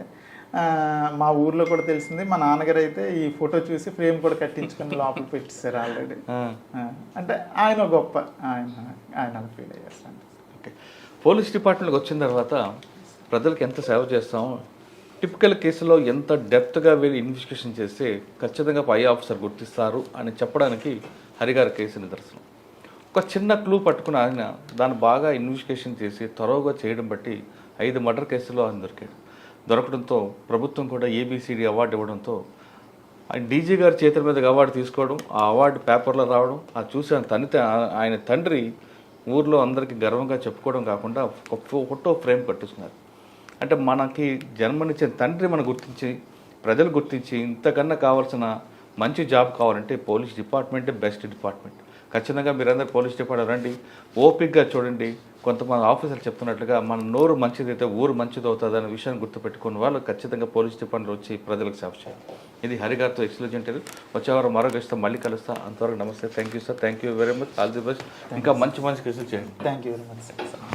మా ఊర్లో కూడా తెలిసింది. మా నాన్నగారు అయితే ఈ ఫోటో చూసి ఫ్రేమ్ కూడా కట్టించుకొని లోపల పెట్టేశారు ఆల్రెడీ. అంటే ఆయన గొప్ప ఆయన ఫీల్ అయ్యారు సార్. ఓకే, పోలీస్ డిపార్ట్మెంట్కి వచ్చిన తర్వాత ప్రజలకు ఎంత సేవ చేస్తామో, టిపికల్ కేసులో ఎంత డెప్త్గా వెళ్ళి ఇన్వెస్టిగేషన్ చేస్తే ఖచ్చితంగా పై ఆఫీసర్ గుర్తిస్తారు అని చెప్పడానికి హరిగారి కేసు నిదర్శనం. ఒక చిన్న క్లూ పట్టుకుని ఆయన దాన్ని బాగా ఇన్వెస్టిగేషన్ చేసి త్వరగా చేయడం బట్టి 5 మర్డర్ కేసుల్లో ఆయన దొరకడంతో ప్రభుత్వం కూడా ఏబిసిడి అవార్డు ఇవ్వడంతో ఆయన డీజీ గారి చేతుల మీదకి అవార్డు తీసుకోవడం, ఆ అవార్డు పేపర్లో రావడం, అది చూసి ఆయన తండ్రి ఊర్లో అందరికీ గర్వంగా చెప్పుకోవడం కాకుండా ఒక ఫోటో ఫ్రేమ్ కట్టుకున్నారు. అంటే మనకి జన్మనిచ్చిన తండ్రి మనం గుర్తించి, ప్రజలు గుర్తించి, ఇంతకన్నా కావాల్సిన మంచి జాబ్ కావాలంటే పోలీస్ డిపార్ట్మెంటే బెస్ట్ డిపార్ట్మెంట్. ఖచ్చితంగా మీరందరూ పోలీస్ డిపార్ట్మెంట్ రండి, ఓపిక్గా చూడండి. కొంతమంది ఆఫీసర్లు చెప్తున్నట్లుగా మన నోరు మంచిదైతే ఊరు మంచిది అవుతుంది అనే విషయాన్ని గుర్తుపెట్టుకున్న వాళ్ళు ఖచ్చితంగా పోలీస్ డిపార్ట్మెంట్ వచ్చి ప్రజలకు సేవ చేయాలి. ఇది హరిగారితో ఎక్సలెంట్. వచ్చేవారు మరో గెస్ట్తో మళ్ళీ కలుస్తా. అంతవరకు నమస్తే. Thank you sir. Thank you very much. All the best. ఇంకా మంచి కేసులు చేయండి. Thank you very much sir.